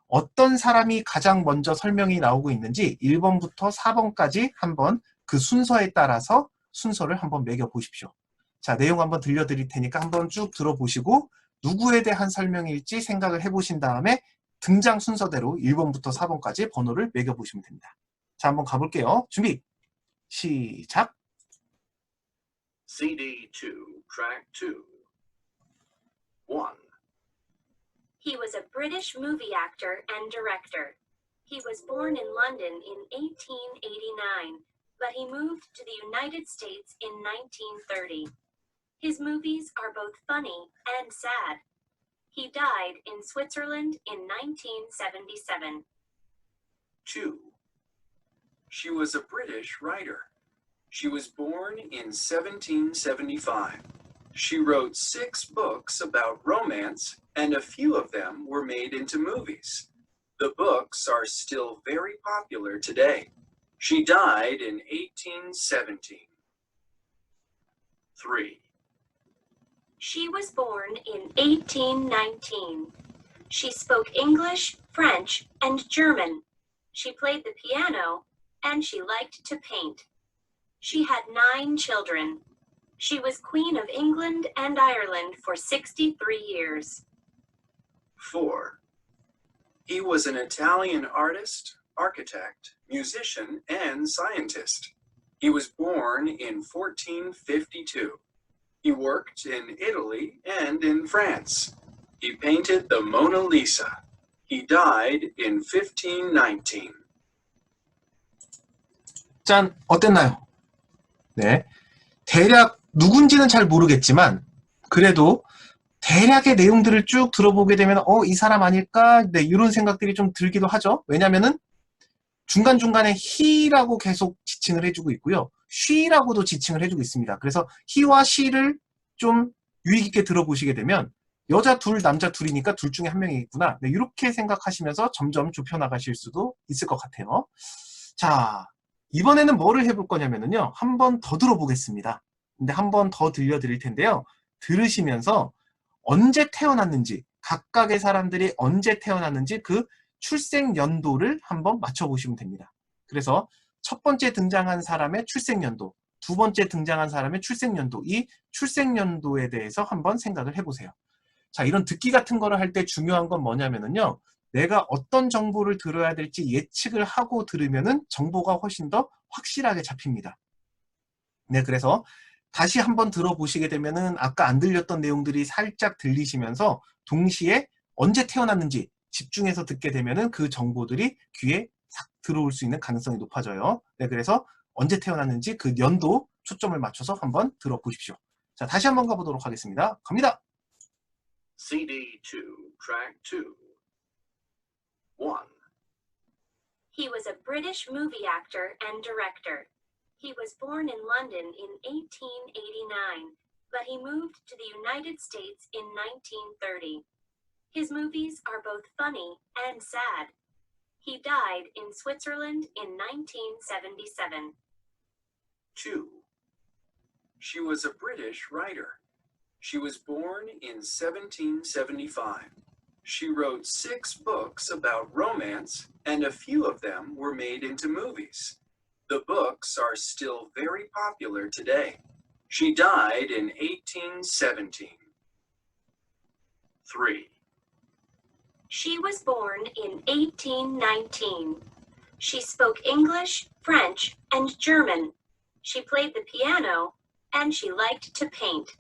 어떤 사람이 가장 먼저 설명이 나오고 있는지 1번부터 4번까지 한번 그 순서에 따라서 순서를 한번 매겨보십시오. 자, 내용 한번 들려드릴 테니까 한번 쭉 들어보시고 누구에 대한 설명일지 생각을 해보신 다음에 등장 순서대로 1번부터 4번까지 번호를 매겨보시면 됩니다. 자, 한번 가볼게요. 준비, 시작! CD2, Track 2. 1. He was a British movie actor and director. He was born in London in 1889, but he moved to the United States in 1930. His movies are both funny and sad. He died in Switzerland in 1977. 2. She was a British writer. She was born in 1775. She wrote 6 books about romance, and a few of them were made into movies. The books are still very popular today. She died in 1817. 3. She was born in 1819. She spoke English, French, and German. She played the piano, and she liked to paint. She had 9 children. She was Queen of England and Ireland for 63 years. 4. He was an Italian artist, architect, musician, and scientist. He was born in 1452. He worked in Italy and in France. He painted the Mona Lisa. He died in 1519. 짠, 어땠나요? 네. 대략 누군지는 잘 모르겠지만 그래도 대략의 내용들을 쭉 들어보게 되면 이 사람 아닐까? 네, 이런 생각들이 좀 들기도 하죠. 왜냐면은 중간중간에 he라고 계속 지칭을 해주고 있고요. she라고도 지칭을 해주고 있습니다. 그래서 he와 she를 좀 유의 깊게 들어보시게 되면 여자 둘, 남자 둘이니까 둘 중에 한 명이겠구나. 네, 이렇게 생각하시면서 점점 좁혀나가실 수도 있을 것 같아요. 자, 이번에는 뭐를 해볼 거냐면요. 한 번 더 들어보겠습니다. 근데 한 번 더 들려드릴 텐데요. 들으시면서 언제 태어났는지, 각각의 사람들이 언제 태어났는지 그 출생 연도를 한번 맞춰보시면 됩니다. 그래서 첫 번째 등장한 사람의 출생 연도, 두 번째 등장한 사람의 출생 연도, 이 출생 연도에 대해서 한번 생각을 해보세요. 자, 이런 듣기 같은 거를 할 때 중요한 건 뭐냐면요. 내가 어떤 정보를 들어야 될지 예측을 하고 들으면은 정보가 훨씬 더 확실하게 잡힙니다. 네, 그래서 다시 한번 들어보시게 되면은 아까 안 들렸던 내용들이 살짝 들리시면서 동시에 언제 태어났는지 집중해서 듣게 되면은 그 정보들이 귀에 싹 들어올 수 있는 가능성이 높아져요. 네, 그래서 언제 태어났는지 그 연도 초점을 맞춰서 한번 들어보십시오. 자, 다시 한번 가보도록 하겠습니다. 갑니다. CD2, Track 2. 1. He was a British movie actor and director. He was born in London in 1889, but he moved to the United States in 1930. His movies are both funny and sad. He died in Switzerland in 1977. 2. She was a British writer. She was born in 1775. She wrote 6 books about romance, and a few of them were made into movies. The books are still very popular today. She died in 1817. 3. She was born in 1819. She spoke English, French, and German. She played the piano, and she liked to paint.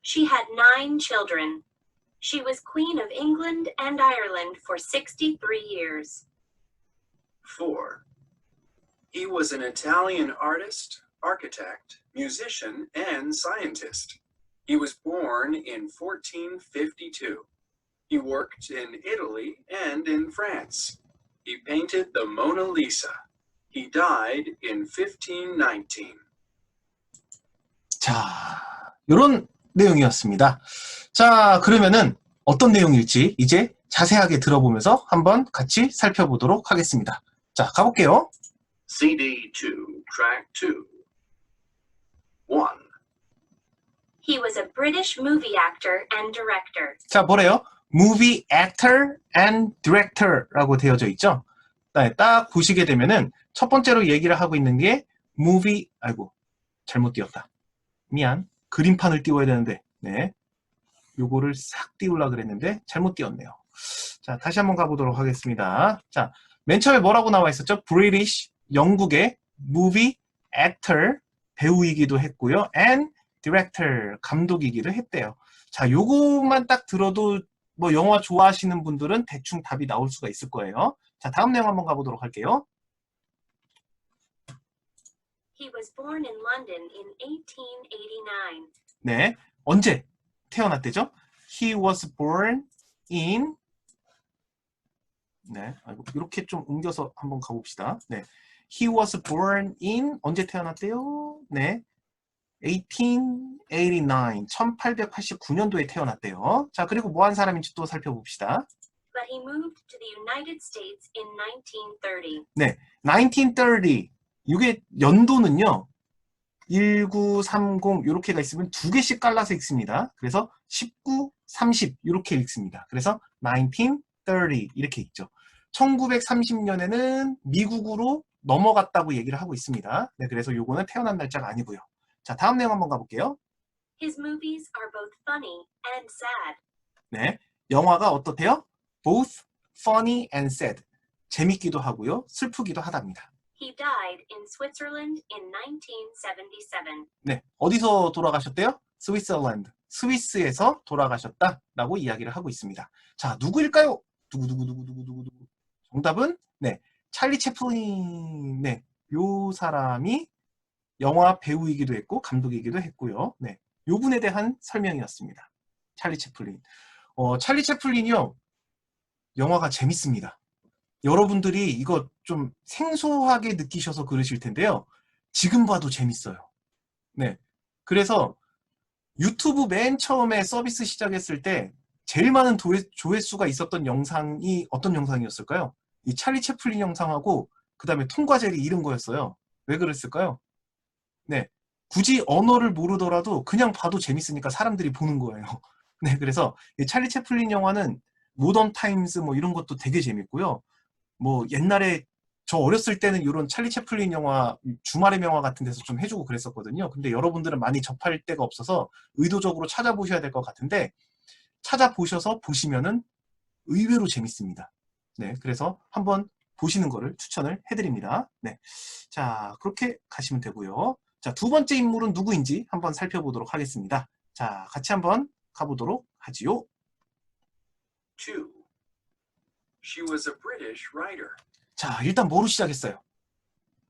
She had 9 children. She was Queen of England and Ireland for 63 years. 4. He was an Italian artist, architect, musician, and scientist. He was born in 1452. He worked in Italy and in France. He painted the Mona Lisa. He died in 1519. 자, 이런 내용이었습니다. 자, 그러면은 어떤 내용일지 이제 자세하게 들어보면서 한번 같이 살펴보도록 하겠습니다. 자, 가볼게요. CD2, Track 2. 1. He was a British movie actor and director. 자, 뭐래요? Movie actor and director라고 되어져 있죠? 네, 딱 보시게 되면은 첫 번째로 얘기를 하고 있는 게 movie, 아이고, 잘못 띄웠다. 미안. 그림판을 띄워야 되는데, 네. 요거를 싹 띄우려고 그랬는데 잘못 띄웠네요. 자, 다시 한번 가보도록 하겠습니다. 자, 맨 처음에 뭐라고 나와 있었죠? British, 영국의 movie actor, 배우이기도 했고요. and director, 감독이기도 했대요. 자, 요것만 딱 들어도 뭐 영화 좋아하시는 분들은 대충 답이 나올 수가 있을 거예요. 자, 다음 내용 한번 가보도록 할게요. He was born in London in 1889. 네, 언제 태어났대죠? He was born in, 네, 아이고, 이렇게 좀 옮겨서 한번 가봅시다. 네, He was born in, 언제 태어났대요? 네, 1889, 1889년도에 태어났대요. 자, 그리고 뭐 한 사람인지 또 살펴봅시다. But he moved to the United States in 1930. 네, 1930, 이게 연도는요, 1930 이렇게가 있으면 두 개씩 깔라서 읽습니다. 그래서 19, 30 이렇게 읽습니다. 그래서 1930 이렇게 읽죠. 1930년에는 미국으로 넘어갔다고 얘기를 하고 있습니다. 네, 그래서 요거는 태어난 날짜가 아니고요. 자, 다음 내용 한번 가볼게요. His movies are both funny and sad. 네, 영화가 어떻대요? Both funny and sad. 재밌기도 하고요, 슬프기도 하답니다. He died in Switzerland in 1977. 네, 어디서 돌아가셨대요? 스위스랜드, 스위스에서 돌아가셨다라고 이야기를 하고 있습니다. 자, 누구일까요? 누구. 정답은 네, 찰리 채플린. 네, 요 사람이 영화 배우이기도 했고 감독이기도 했고요. 네, 요 분에 대한 설명이었습니다. 찰리 채플린. 찰리 채플린이요, 영화가 재밌습니다. 여러분들이 이거 좀 생소하게 느끼셔서 그러실 텐데요. 지금 봐도 재밌어요. 네, 그래서 유튜브 맨 처음에 서비스 시작했을 때 제일 많은 조회수가 있었던 영상이 어떤 영상이었을까요? 이 찰리 채플린 영상하고 그 다음에 톰과 제리 이런 거였어요. 왜 그랬을까요? 네, 굳이 언어를 모르더라도 그냥 봐도 재밌으니까 사람들이 보는 거예요. 네, 그래서 이 찰리 채플린 영화는 모던 타임즈 뭐 이런 것도 되게 재밌고요. 뭐 옛날에 저 어렸을 때는 이런 찰리 채플린 영화 주말의 명화 같은 데서 좀 해주고 그랬었거든요. 근데 여러분들은 많이 접할 데가 없어서 의도적으로 찾아보셔야 될 것 같은데, 찾아보셔서 보시면은 의외로 재밌습니다. 네, 그래서 한번 보시는 거를 추천을 해드립니다. 네, 자, 그렇게 가시면 되고요. 자, 두 번째 인물은 누구인지 한번 살펴보도록 하겠습니다. 자, 같이 한번 가보도록 하지요. 2. She was a British writer. 자, 일단 뭐로 시작했어요?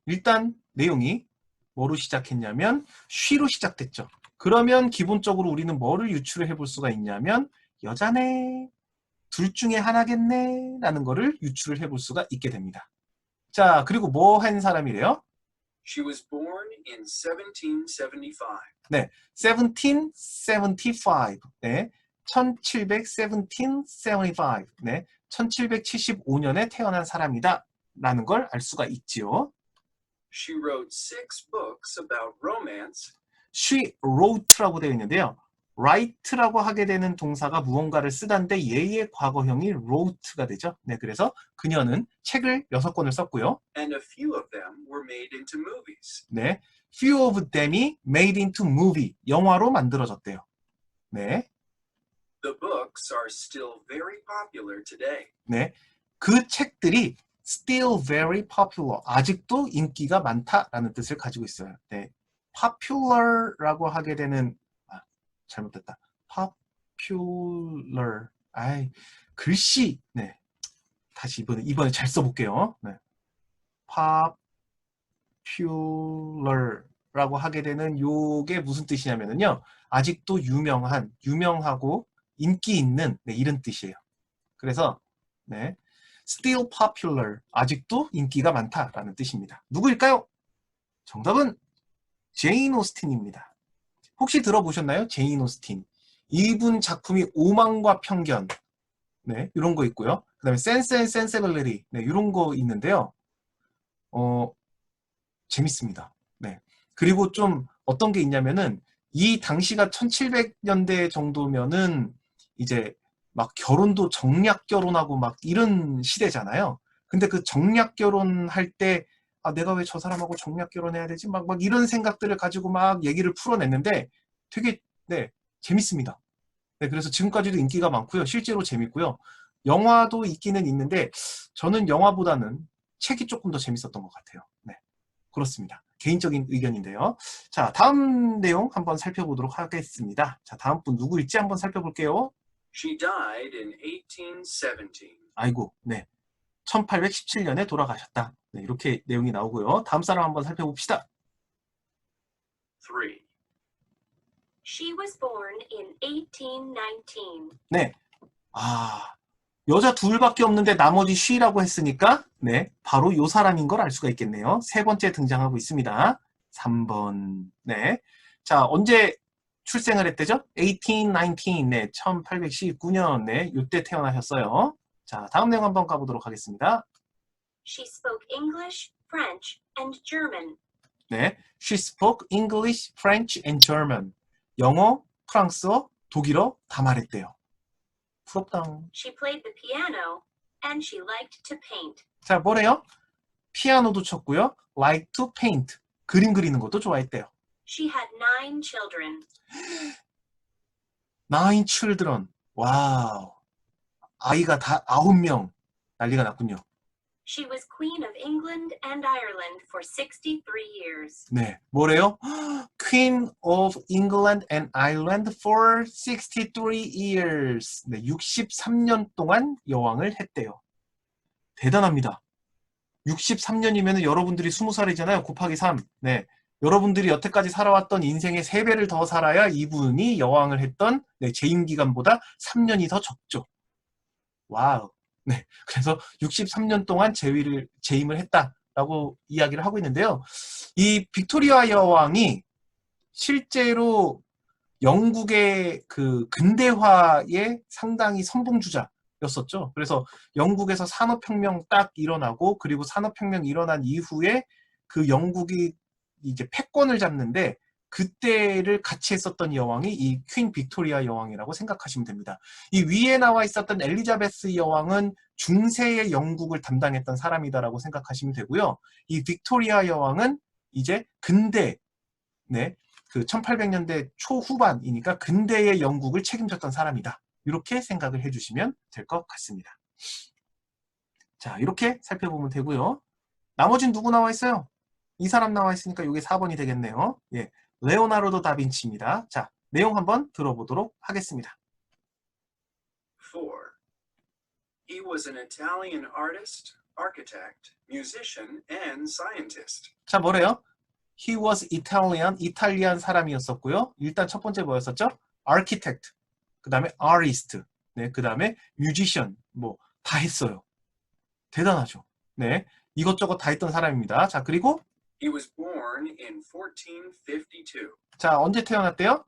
일단 내용이 뭐로 시작했냐면 she로 시작됐죠. 그러면 기본적으로 우리는 뭐를 유추를 해볼 수가 있냐면 여자네, 둘 중에 하나겠네 라는 거를 유추를 해볼 수가 있게 됩니다. 자, 그리고 뭐 한 사람이래요? She was born in 1775. 네, 1775. 네, 1775. 네, 1775년에 태어난 사람이다 라는 걸 알 수가 있지요. She wrote 6 books about romance. She wrote라고 되어 있는데요. write라고 하게 되는 동사가 무언가를 쓰다인데 얘의 과거형이 wrote가 되죠. 네, 그래서 그녀는 책을 6권을 썼고요. And a few of them were made into movies. 네, few of them이 made into movie, 영화로 만들어졌대요. 네, The books are still very popular today. 네, 그 책들이 still very popular, 아직도 인기가 많다라는 뜻을 가지고 있어요. 네, popular라고 하게 되는, 잘못됐다. popular. 글씨. 네, 다시 이번에 잘 써볼게요. 네, popular라고 하게 되는 요게 무슨 뜻이냐면요, 아직도 유명하고 인기 있는, 네, 이런 뜻이에요. 그래서 네, still popular, 아직도 인기가 많다라는 뜻입니다. 누구일까요? 정답은 제인 오스틴입니다. 혹시 들어보셨나요? 제인 오스틴. 이분 작품이 오만과 편견, 네, 이런 거 있고요. 그 다음에 센스 앤 센시빌리티, 네, 이런 거 있는데요. 재밌습니다. 네, 그리고 좀 어떤 게 있냐면은 이 당시가 1700년대 정도면은 이제 막 결혼도 정략 결혼하고 막 이런 시대잖아요. 근데 그 정략 결혼할 때 내가 왜 저 사람하고 정략 결혼해야 되지? 막 이런 생각들을 가지고 막 얘기를 풀어냈는데 되게, 네, 재밌습니다. 네, 그래서 지금까지도 인기가 많고요. 실제로 재밌고요. 영화도 있기는 있는데 저는 영화보다는 책이 조금 더 재밌었던 것 같아요. 네, 그렇습니다. 개인적인 의견인데요. 자, 다음 내용 한번 살펴보도록 하겠습니다. 자, 다음 분 누구일지 한번 살펴볼게요. She died in 1817. 아이고, 네, 1817년에 돌아가셨다. 네, 이렇게 내용이 나오고요. 다음 사람 한번 살펴봅시다. 3. She was born in 1819. 네, 여자 둘밖에 없는데 나머지 she라고 했으니까 네, 바로 요 사람인 걸 알 수가 있겠네요. 세 번째 등장하고 있습니다. 3번. 네, 자, 언제 출생을 했대죠? 1819. 네, 1819년. 네, 요때 태어나셨어요. 자, 다음 내용 한번 가보도록 하겠습니다. She spoke English, French, and German. 네, she spoke English, French, and German. 영어, 프랑스어, 독일어 다 말했대요. 부럽다. She played the piano, and she liked to paint. 자, 뭐래요? 피아노도 쳤고요. like to paint. 그림 그리는 것도 좋아했대요. She had 9 children. 9 children. 와우. 아이가 다 9명. 난리가 났군요. She was Queen of England and Ireland for 63 years. 네, 뭐래요? Queen of England and Ireland for 63 years. 네, 63년 동안 여왕을 했대요. 대단합니다. 63년이면 여러분들이 20살이잖아요. 곱하기 3. 네, 여러분들이 여태까지 살아왔던 인생의 3배를 더 살아야 이분이 여왕을 했던 재임 기간보다 3년이 더 적죠. 와우. 네, 그래서 63년 동안 재임을 했다라고 이야기를 하고 있는데요. 이 빅토리아 여왕이 실제로 영국의 그 근대화의 상당히 선봉주자였었죠. 그래서 영국에서 산업혁명 딱 일어나고 그리고 산업혁명 일어난 이후에 그 영국이 이제 패권을 잡는데 그때를 같이 했었던 여왕이 이 퀸 빅토리아 여왕이라고 생각하시면 됩니다. 이 위에 나와 있었던 엘리자베스 여왕은 중세의 영국을 담당했던 사람이다라고 생각하시면 되고요. 이 빅토리아 여왕은 이제 근대, 네, 그 1800년대 초후반이니까 근대의 영국을 책임졌던 사람이다. 이렇게 생각을 해주시면 될 것 같습니다. 자, 이렇게 살펴보면 되고요. 나머지는 누구 나와 있어요? 이 사람 나와 있으니까 이게 4번이 되겠네요. 예. 레오나르도 다빈치입니다. 자, 내용 한번 들어보도록 하겠습니다. 4. He was an Italian artist, architect, musician, and scientist. 자, 뭐래요? He was Italian, 이탈리안 사람이었었고요. 일단 첫 번째 뭐였었죠? Architect, 그 다음에 Artist, 네, 그 다음에 Musician, 뭐 다 했어요. 대단하죠. 네, 이것저것 다 했던 사람입니다. 자, 그리고 He was born in 1452. 자, 언제 태어났대요?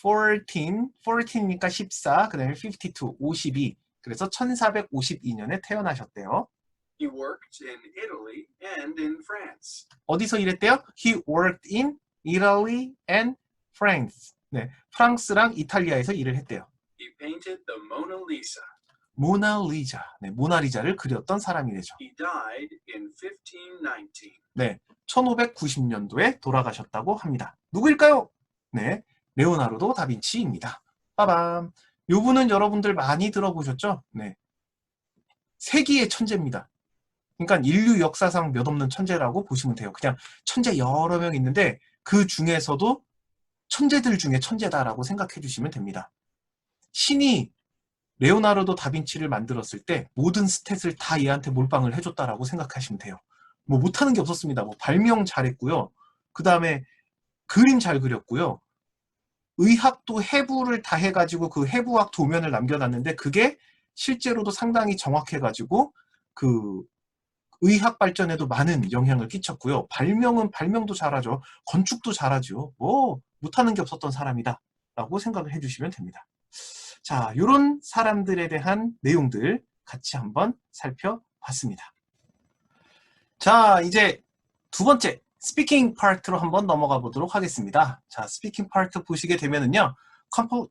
14니까 14, 그 다음에 52, 52. 그래서 1452년에 태어나셨대요. He worked in Italy and in France. 어디서 일했대요? He worked in Italy and France. 네, 프랑스랑 이탈리아에서 일을 했대요. He painted the Mona Lisa. 모나리자, 네, 모나리자를 그렸던 사람이 되죠. He died in 1519. 네, 1590년도에 돌아가셨다고 합니다. 누구일까요? 네, 레오나르도 다빈치입니다. 빠밤. 요분은 여러분들 많이 들어보셨죠? 네, 세기의 천재입니다. 그러니까 인류 역사상 몇 없는 천재라고 보시면 돼요. 그냥 천재 여러 명 있는데 그 중에서도 천재들 중에 천재다라고 생각해 주시면 됩니다. 신이 레오나르도 다빈치를 만들었을 때 모든 스탯을 다 얘한테 몰빵을 해줬다라고 생각하시면 돼요. 뭐 못하는 게 없었습니다. 뭐 발명 잘했고요. 그 다음에 그림 잘 그렸고요. 의학도 해부를 다 해가지고 그 해부학 도면을 남겨놨는데 그게 실제로도 상당히 정확해가지고 그 의학 발전에도 많은 영향을 끼쳤고요. 발명도 잘하죠. 건축도 잘하죠. 뭐 못하는 게 없었던 사람이다 라고 생각을 해주시면 됩니다. 자, 이런 사람들에 대한 내용들 같이 한번 살펴봤습니다. 자, 이제 두 번째 스피킹 파트로 한번 넘어가 보도록 하겠습니다. 자, 스피킹 파트 보시게 되면은요,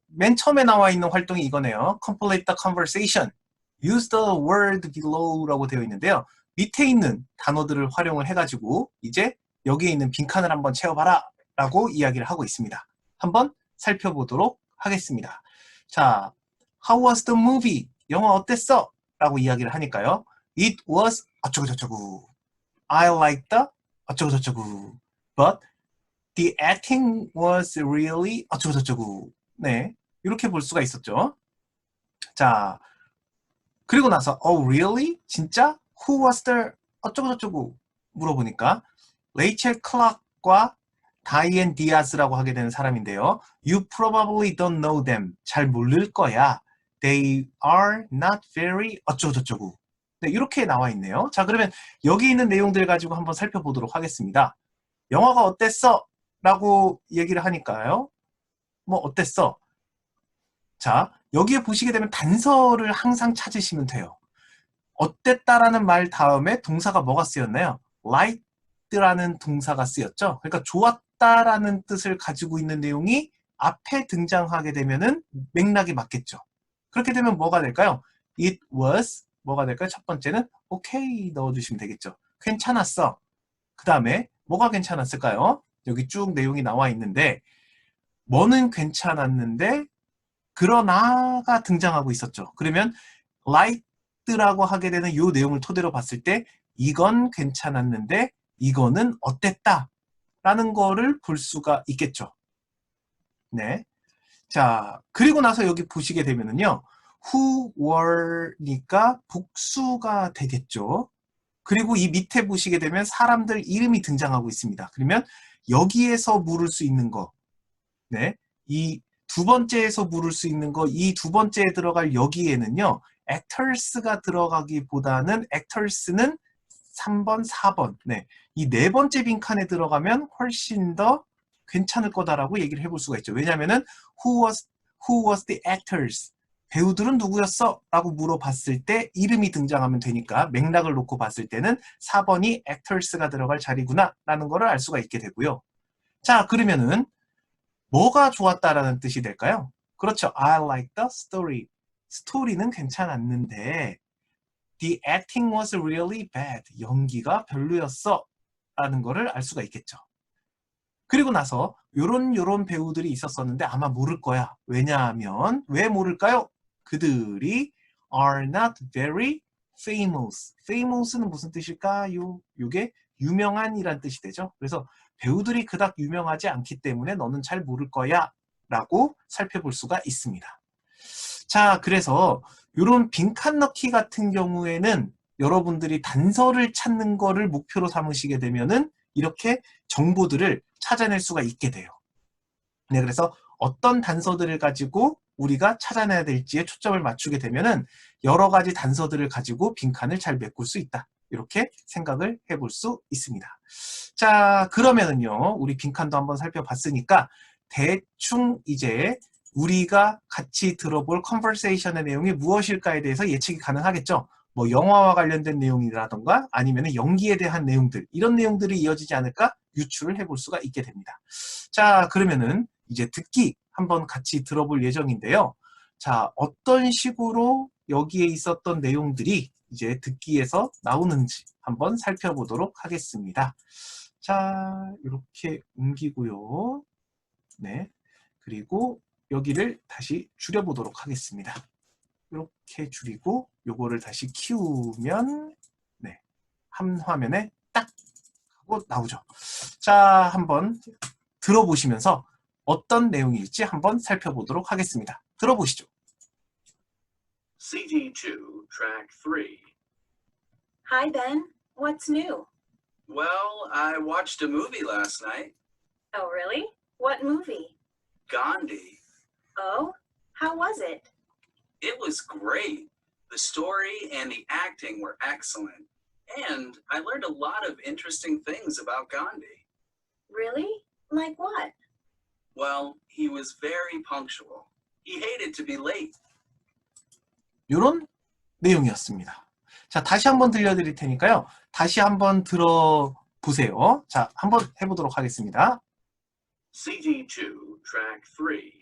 맨 처음에 나와 있는 활동이 이거네요. Complete the conversation. Use the word below라고 되어 있는데요. 밑에 있는 단어들을 활용을 해가지고 이제 여기에 있는 빈칸을 한번 채워봐라 라고 이야기를 하고 있습니다. 한번 살펴보도록 하겠습니다. 자, How was the movie? 영화 어땠어? 라고 이야기를 하니까요. It was 어쩌고저쩌고. I liked the 어쩌고저쩌고. But the acting was really 어쩌고저쩌고. 네, 이렇게 볼 수가 있었죠. 자, 그리고 나서 Oh really? 진짜? Who was the 어쩌고저쩌고 물어보니까 레이첼 클락과 다이앤 디아스라고 하게 되는 사람인데요. You probably don't know them. 잘 모를 거야. They are not very 어쩌고저쩌고. 네, 이렇게 나와 있네요. 자, 그러면 여기 있는 내용들 가지고 한번 살펴보도록 하겠습니다. 영화가 어땠어? 라고 얘기를 하니까요. 뭐 어땠어? 자, 여기에 보시게 되면 단서를 항상 찾으시면 돼요. 어땠다라는 말 다음에 동사가 뭐가 쓰였나요? like라는 동사가 쓰였죠. 그러니까 좋았다라는 뜻을 가지고 있는 내용이 앞에 등장하게 되면은 맥락이 맞겠죠. 그렇게 되면 뭐가 될까요? It was 뭐가 될까요? 첫 번째는 okay 넣어주시면 되겠죠. 괜찮았어. 그 다음에 뭐가 괜찮았을까요? 여기 쭉 내용이 나와 있는데 뭐는 괜찮았는데 그러나가 등장하고 있었죠. 그러면 like라고 하게 되는 이 내용을 토대로 봤을 때 이건 괜찮았는데 이거는 어땠다 라는 거를 볼 수가 있겠죠. 네. 자, 그리고 나서 여기 보시게 되면은요. who were니까 복수가 되겠죠. 그리고 이 밑에 보시게 되면 사람들 이름이 등장하고 있습니다. 그러면 여기에서 물을 수 있는 거, 네, 이 두 번째에서 물을 수 있는 거, 이 두 번째에 들어갈 여기에는요, actors가 들어가기보다는 actors는 3번, 4번, 네, 이 네 번째 빈칸에 들어가면 훨씬 더 괜찮을 거다라고 얘기를 해볼 수가 있죠. 왜냐하면은 who was the actors? 배우들은 누구였어? 라고 물어봤을 때 이름이 등장하면 되니까 맥락을 놓고 봤을 때는 4번이 actors가 들어갈 자리구나 라는 거를 알 수가 있게 되고요. 자, 그러면은 뭐가 좋았다라는 뜻이 될까요? 그렇죠. I like the story. 스토리는 괜찮았는데 the acting was really bad. 연기가 별로였어. 라는 거를 알 수가 있겠죠. 그리고 나서 요런 배우들이 있었었는데 아마 모를 거야. 왜냐하면 왜 모를까요? 그들이 are not very famous. famous는 무슨 뜻일까요? 요게 유명한이란 뜻이 되죠. 그래서 배우들이 그닥 유명하지 않기 때문에 너는 잘 모를 거야 라고 살펴볼 수가 있습니다. 자, 그래서 요런 빈칸 넣기 같은 경우에는 여러분들이 단서를 찾는 거를 목표로 삼으시게 되면은 이렇게 정보들을 찾아낼 수가 있게 돼요. 네, 그래서 어떤 단서들을 가지고 우리가 찾아내야 될지에 초점을 맞추게 되면은 여러 가지 단서들을 가지고 빈칸을 잘 메꿀 수 있다. 이렇게 생각을 해볼 수 있습니다. 자, 그러면은요, 우리 빈칸도 한번 살펴봤으니까 대충 이제 우리가 같이 들어볼 컨버세이션의 내용이 무엇일까에 대해서 예측이 가능하겠죠. 뭐 영화와 관련된 내용이라던가 아니면 연기에 대한 내용들, 이런 내용들이 이어지지 않을까 유추를 해볼 수가 있게 됩니다. 자, 그러면은 이제 듣기 한번 같이 들어볼 예정인데요. 자, 어떤 식으로 여기에 있었던 내용들이 이제 듣기에서 나오는지 한번 살펴보도록 하겠습니다. 자, 이렇게 옮기고요. 네. 그리고 여기를 다시 줄여보도록 하겠습니다. 이렇게 줄이고 요거를 다시 키우면 네, 한 화면에 딱 하고 나오죠. 자, 한번 들어보시면서 어떤 내용일지 한번 살펴보도록 하겠습니다. 들어보시죠. CT2, Track 3. Hi, Ben. What's new? Well, I watched a movie last night. Oh, really? What movie? Gandhi. Oh, how was it? It was great. The story and the acting were excellent. And I learned a lot of interesting things about Gandhi. Really? Like what? Well, he was very punctual. He hated to be late. 이런 내용이었습니다. 자, 다시 한번 들려드릴 테니까요. 다시 한번 들어보세요. 자, 한번 해보도록 하겠습니다. CT2, Track 3.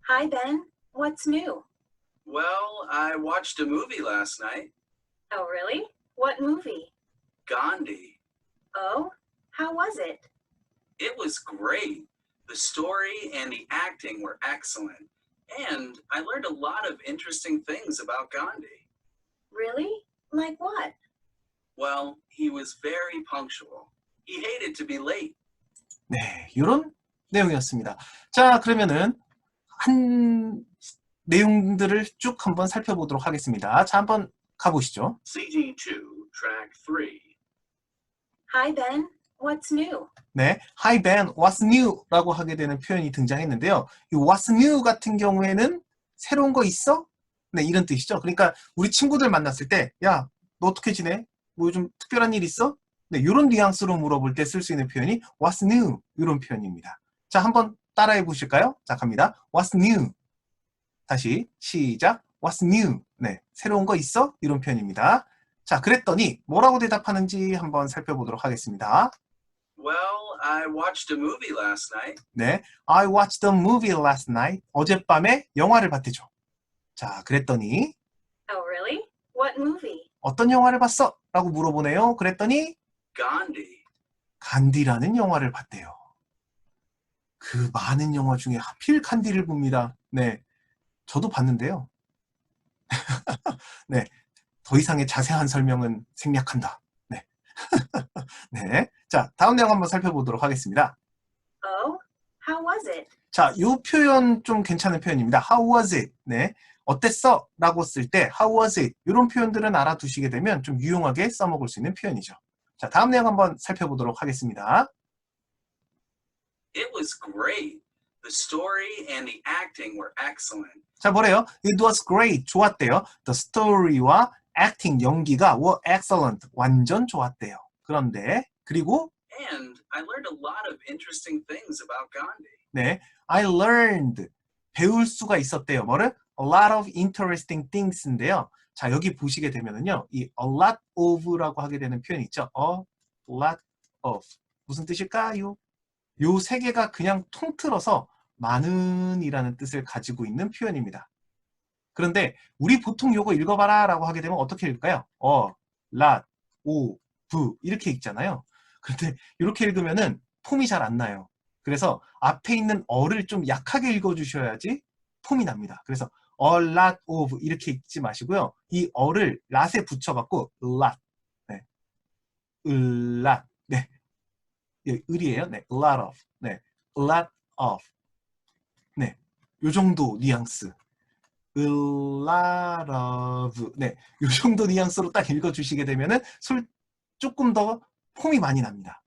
Hi, Ben. What's new? Well, I watched a movie last night. Oh, really? What movie? Gandhi. Oh, how was it? It was great. The story and the acting were excellent. And I learned a lot of interesting things about Gandhi. Really? Like what? Well, he was very punctual. He hated to be late. 네, 이런 내용이었습니다. 자, 그러면은 한 내용들을 쭉 한번 살펴보도록 하겠습니다. 자, 한번 가보시죠. CT2, Track 3. Hi, Ben. What's new? 네, Hi Ben, what's new? 라고 하게 되는 표현이 등장했는데요. 이 what's new 같은 경우에는 새로운 거 있어? 네, 이런 뜻이죠. 그러니까 우리 친구들 만났을 때, 야, 너 어떻게 지내? 뭐 요즘 특별한 일 있어? 네, 이런 뉘앙스로 물어볼 때 쓸 수 있는 표현이 what's new? 이런 표현입니다. 자, 한번 따라해 보실까요? 자, 갑니다. What's new? 다시 시작. What's new? 네, 새로운 거 있어? 이런 표현입니다. 자, 그랬더니 뭐라고 대답하는지 한번 살펴보도록 하겠습니다. Well, I watched a movie last night. 네, I watched a movie last night. 어젯밤에 영화를 봤대죠. 자, 그랬더니 Oh, really? What movie? 어떤 영화를 봤어? 라고 물어보네요. 그랬더니 Gandhi. 간디라는 영화를 봤대요. 그 많은 영화 중에 하필 간디를 봅니다. 네, 저도 봤는데요. 네, 더 이상의 자세한 설명은 생략한다. 네, 네. 자, 다음 내용 한번 살펴보도록 하겠습니다. Oh, how was it? 자, 이 표현 좀 괜찮은 표현입니다. How was it? 네, 어땠어? 라고 쓸 때 How was it? 이런 표현들은 알아두시게 되면 좀 유용하게 써먹을 수 있는 표현이죠. 자, 다음 내용 한번 살펴보도록 하겠습니다. It was great. The story and the acting were excellent. 자, 뭐래요? It was great. 좋았대요. The story와 acting, 연기가 were excellent. 완전 좋았대요. 그런데, 그리고, And I learned a lot of interesting things about Gandhi. 네, I learned. 배울 수가 있었대요. 뭐를? A lot of interesting things인데요. 자, 여기 보시게 되면은요, 이 a lot of라고 하게 되는 표현이 있죠. A lot of. 무슨 뜻일까요? 요 세 개가 그냥 통틀어서 많은이라는 뜻을 가지고 있는 표현입니다. 그런데 우리 보통 요거 읽어봐라 라고 하게 되면 어떻게 읽을까요? lot, of 이렇게 읽잖아요. 그런데 이렇게 읽으면은 폼이 잘 안 나요. 그래서 앞에 있는 어를 좀 약하게 읽어주셔야지 폼이 납니다. 그래서 a lot of 이렇게 읽지 마시고요. 이 어를 lat에 붙여갖고 lot, 네, lot, 네, 을이에요. 네, a lot of, 네, a lot of, 네, 요 정도 뉘앙스. a lot of, 네, 요 정도 뉘앙스로 딱 읽어주시게 되면은 조금 더 폼이 많이 납니다.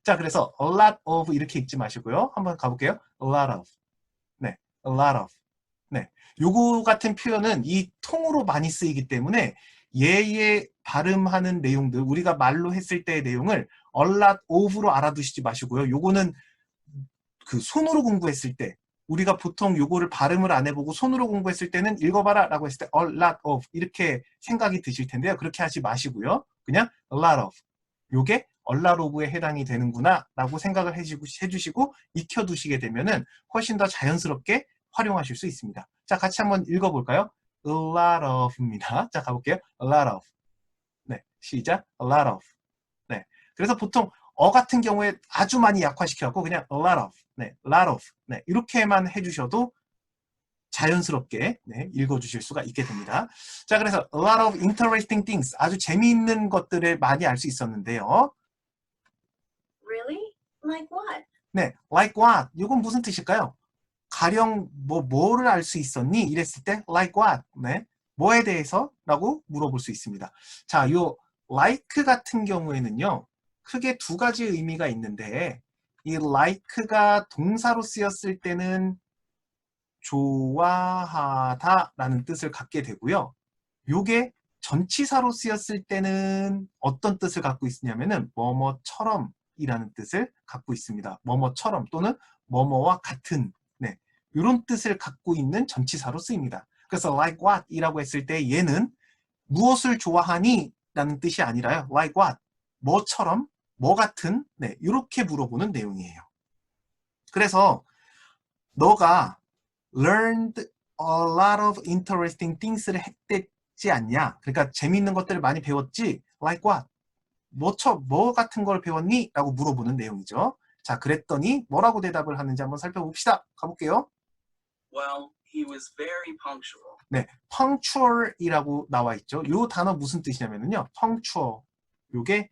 자, 그래서 a lot of 이렇게 읽지 마시고요. 한번 가볼게요. a lot of, 네, a lot of, 네, 요거 같은 표현은 이 통으로 많이 쓰이기 때문에 얘의 발음하는 내용들, 우리가 말로 했을 때의 내용을 a lot of로 알아두시지 마시고요. 요거는 그 손으로 공부했을 때, 우리가 보통 요거를 발음을 안 해보고 손으로 공부했을 때는 읽어봐라 라고 했을 때 a lot of 이렇게 생각이 드실 텐데요. 그렇게 하지 마시고요. 그냥 a lot of. 요게 a lot of에 해당이 되는구나 라고 생각을 해주시고 익혀두시게 되면은 훨씬 더 자연스럽게 활용하실 수 있습니다. 자, 같이 한번 읽어볼까요? a lot of입니다. 자, 가볼게요. a lot of. 네, 시작. a lot of. 네, 그래서 보통 같은 경우에 아주 많이 약화시켜갖고 그냥 a lot of, 네, a lot of, 네, 이렇게만 해주셔도 자연스럽게 네, 읽어주실 수가 있게 됩니다. 자, 그래서 a lot of interesting things, 아주 재미있는 것들을 많이 알 수 있었는데요. Really? Like what? 네, like what? 이건 무슨 뜻일까요? 가령 뭐를 알 수 있었니? 이랬을 때 like what? 네, 뭐에 대해서? 라고 물어볼 수 있습니다. 자, 요 like 같은 경우에는요. 크게 두 가지 의미가 있는데 이 like가 동사로 쓰였을 때는 좋아하다 라는 뜻을 갖게 되고요. 요게 전치사로 쓰였을 때는 어떤 뜻을 갖고 있냐면은 뭐뭐처럼 이라는 뜻을 갖고 있습니다. 뭐뭐처럼 또는 뭐뭐와 같은, 네, 이런 뜻을 갖고 있는 전치사로 쓰입니다. 그래서 like what 이라고 했을 때 얘는 무엇을 좋아하니? 라는 뜻이 아니라요. like what, 뭐처럼, 뭐 같은, 네, 이렇게 물어보는 내용이에요. 그래서 너가 learned a lot of interesting things를 했댔지 않냐? 그러니까 재미있는 것들을 많이 배웠지? like what? 뭐 같은 걸 배웠니? 라고 물어보는 내용이죠. 자, 그랬더니 뭐라고 대답을 하는지 한번 살펴봅시다. 가볼게요. Well, he was very punctual. 네, punctual이라고 나와 있죠. 이 단어 무슨 뜻이냐면요. punctual. 요게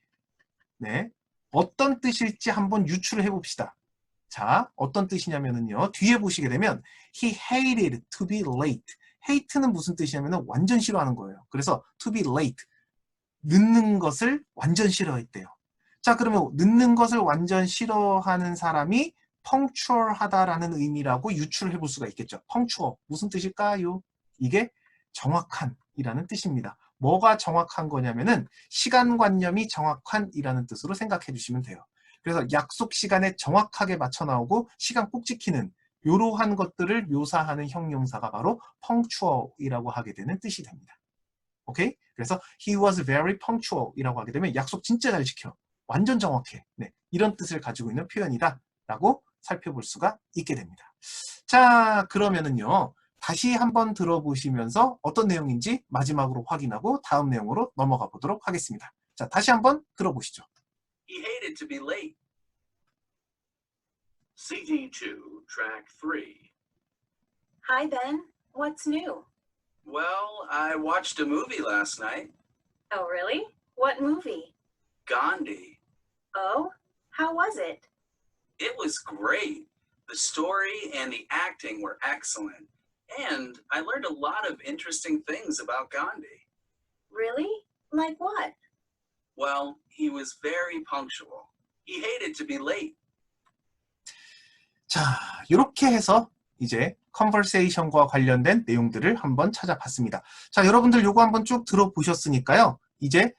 네, 어떤 뜻일지 한번 유추를 해봅시다. 자, 어떤 뜻이냐면요. 뒤에 보시게 되면 he hated to be late. hate는 무슨 뜻이냐면 완전 싫어하는 거예요. 그래서 to be late. 늦는 것을 완전 싫어했대요. 자, 그러면 늦는 것을 완전 싫어하는 사람이 punctual하다라는 의미라고 유추를 해볼 수가 있겠죠. punctual. 무슨 뜻일까요? 이게 정확한이라는 뜻입니다. 뭐가 정확한 거냐면은 시간관념이 정확한이라는 뜻으로 생각해 주시면 돼요. 그래서 약속 시간에 정확하게 맞춰 나오고 시간 꼭 지키는 이러한 것들을 묘사하는 형용사가 바로 punctual이라고 하게 되는 뜻이 됩니다. 오케이? 그래서 he was very punctual이라고 하게 되면 약속 진짜 잘 지켜. 완전 정확해. 네, 이런 뜻을 가지고 있는 표현이다 라고 살펴볼 수가 있게 됩니다. 자, 그러면은요. 다시 한번 들어보시면서 어떤 내용인지 마지막으로 확인하고 다음 내용으로 넘어가 보도록 하겠습니다. 자, 다시 한번 들어보시죠. He hated to be late. CD2, track 3. Hi, Ben. What's new? Well, I watched a movie last night. Oh, really? What movie? Gandhi. Oh, how was it? It was great. The story and the acting were excellent. And I learned a lot of interesting things about Gandhi. Really? Like what? Well, he was very punctual. He hated to be late. 자, 이렇게 해서 이제 컨버세이션과 관련된 내용들을 한번 찾아봤습니다. 자, 여러분들 요거 한번 쭉 들어보셨으니까요. 이제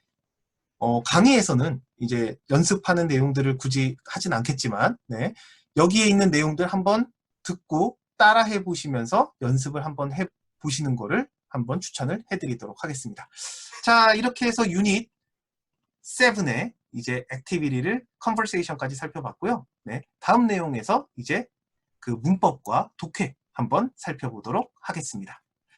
강의에서는 이제 연습하는 내용들을 굳이 하진 않겠지만, 네, 여기에 있는 내용들 한번 듣고 따라해 보시면서 연습을 한번 해 보시는 거를 한번 추천을 해드리도록 하겠습니다. 자, 이렇게 해서 유닛 7의 이제 액티비티를 컨버세이션까지 살펴봤고요. 네, 다음 내용에서 이제 그 문법과 독해 한번 살펴보도록 하겠습니다.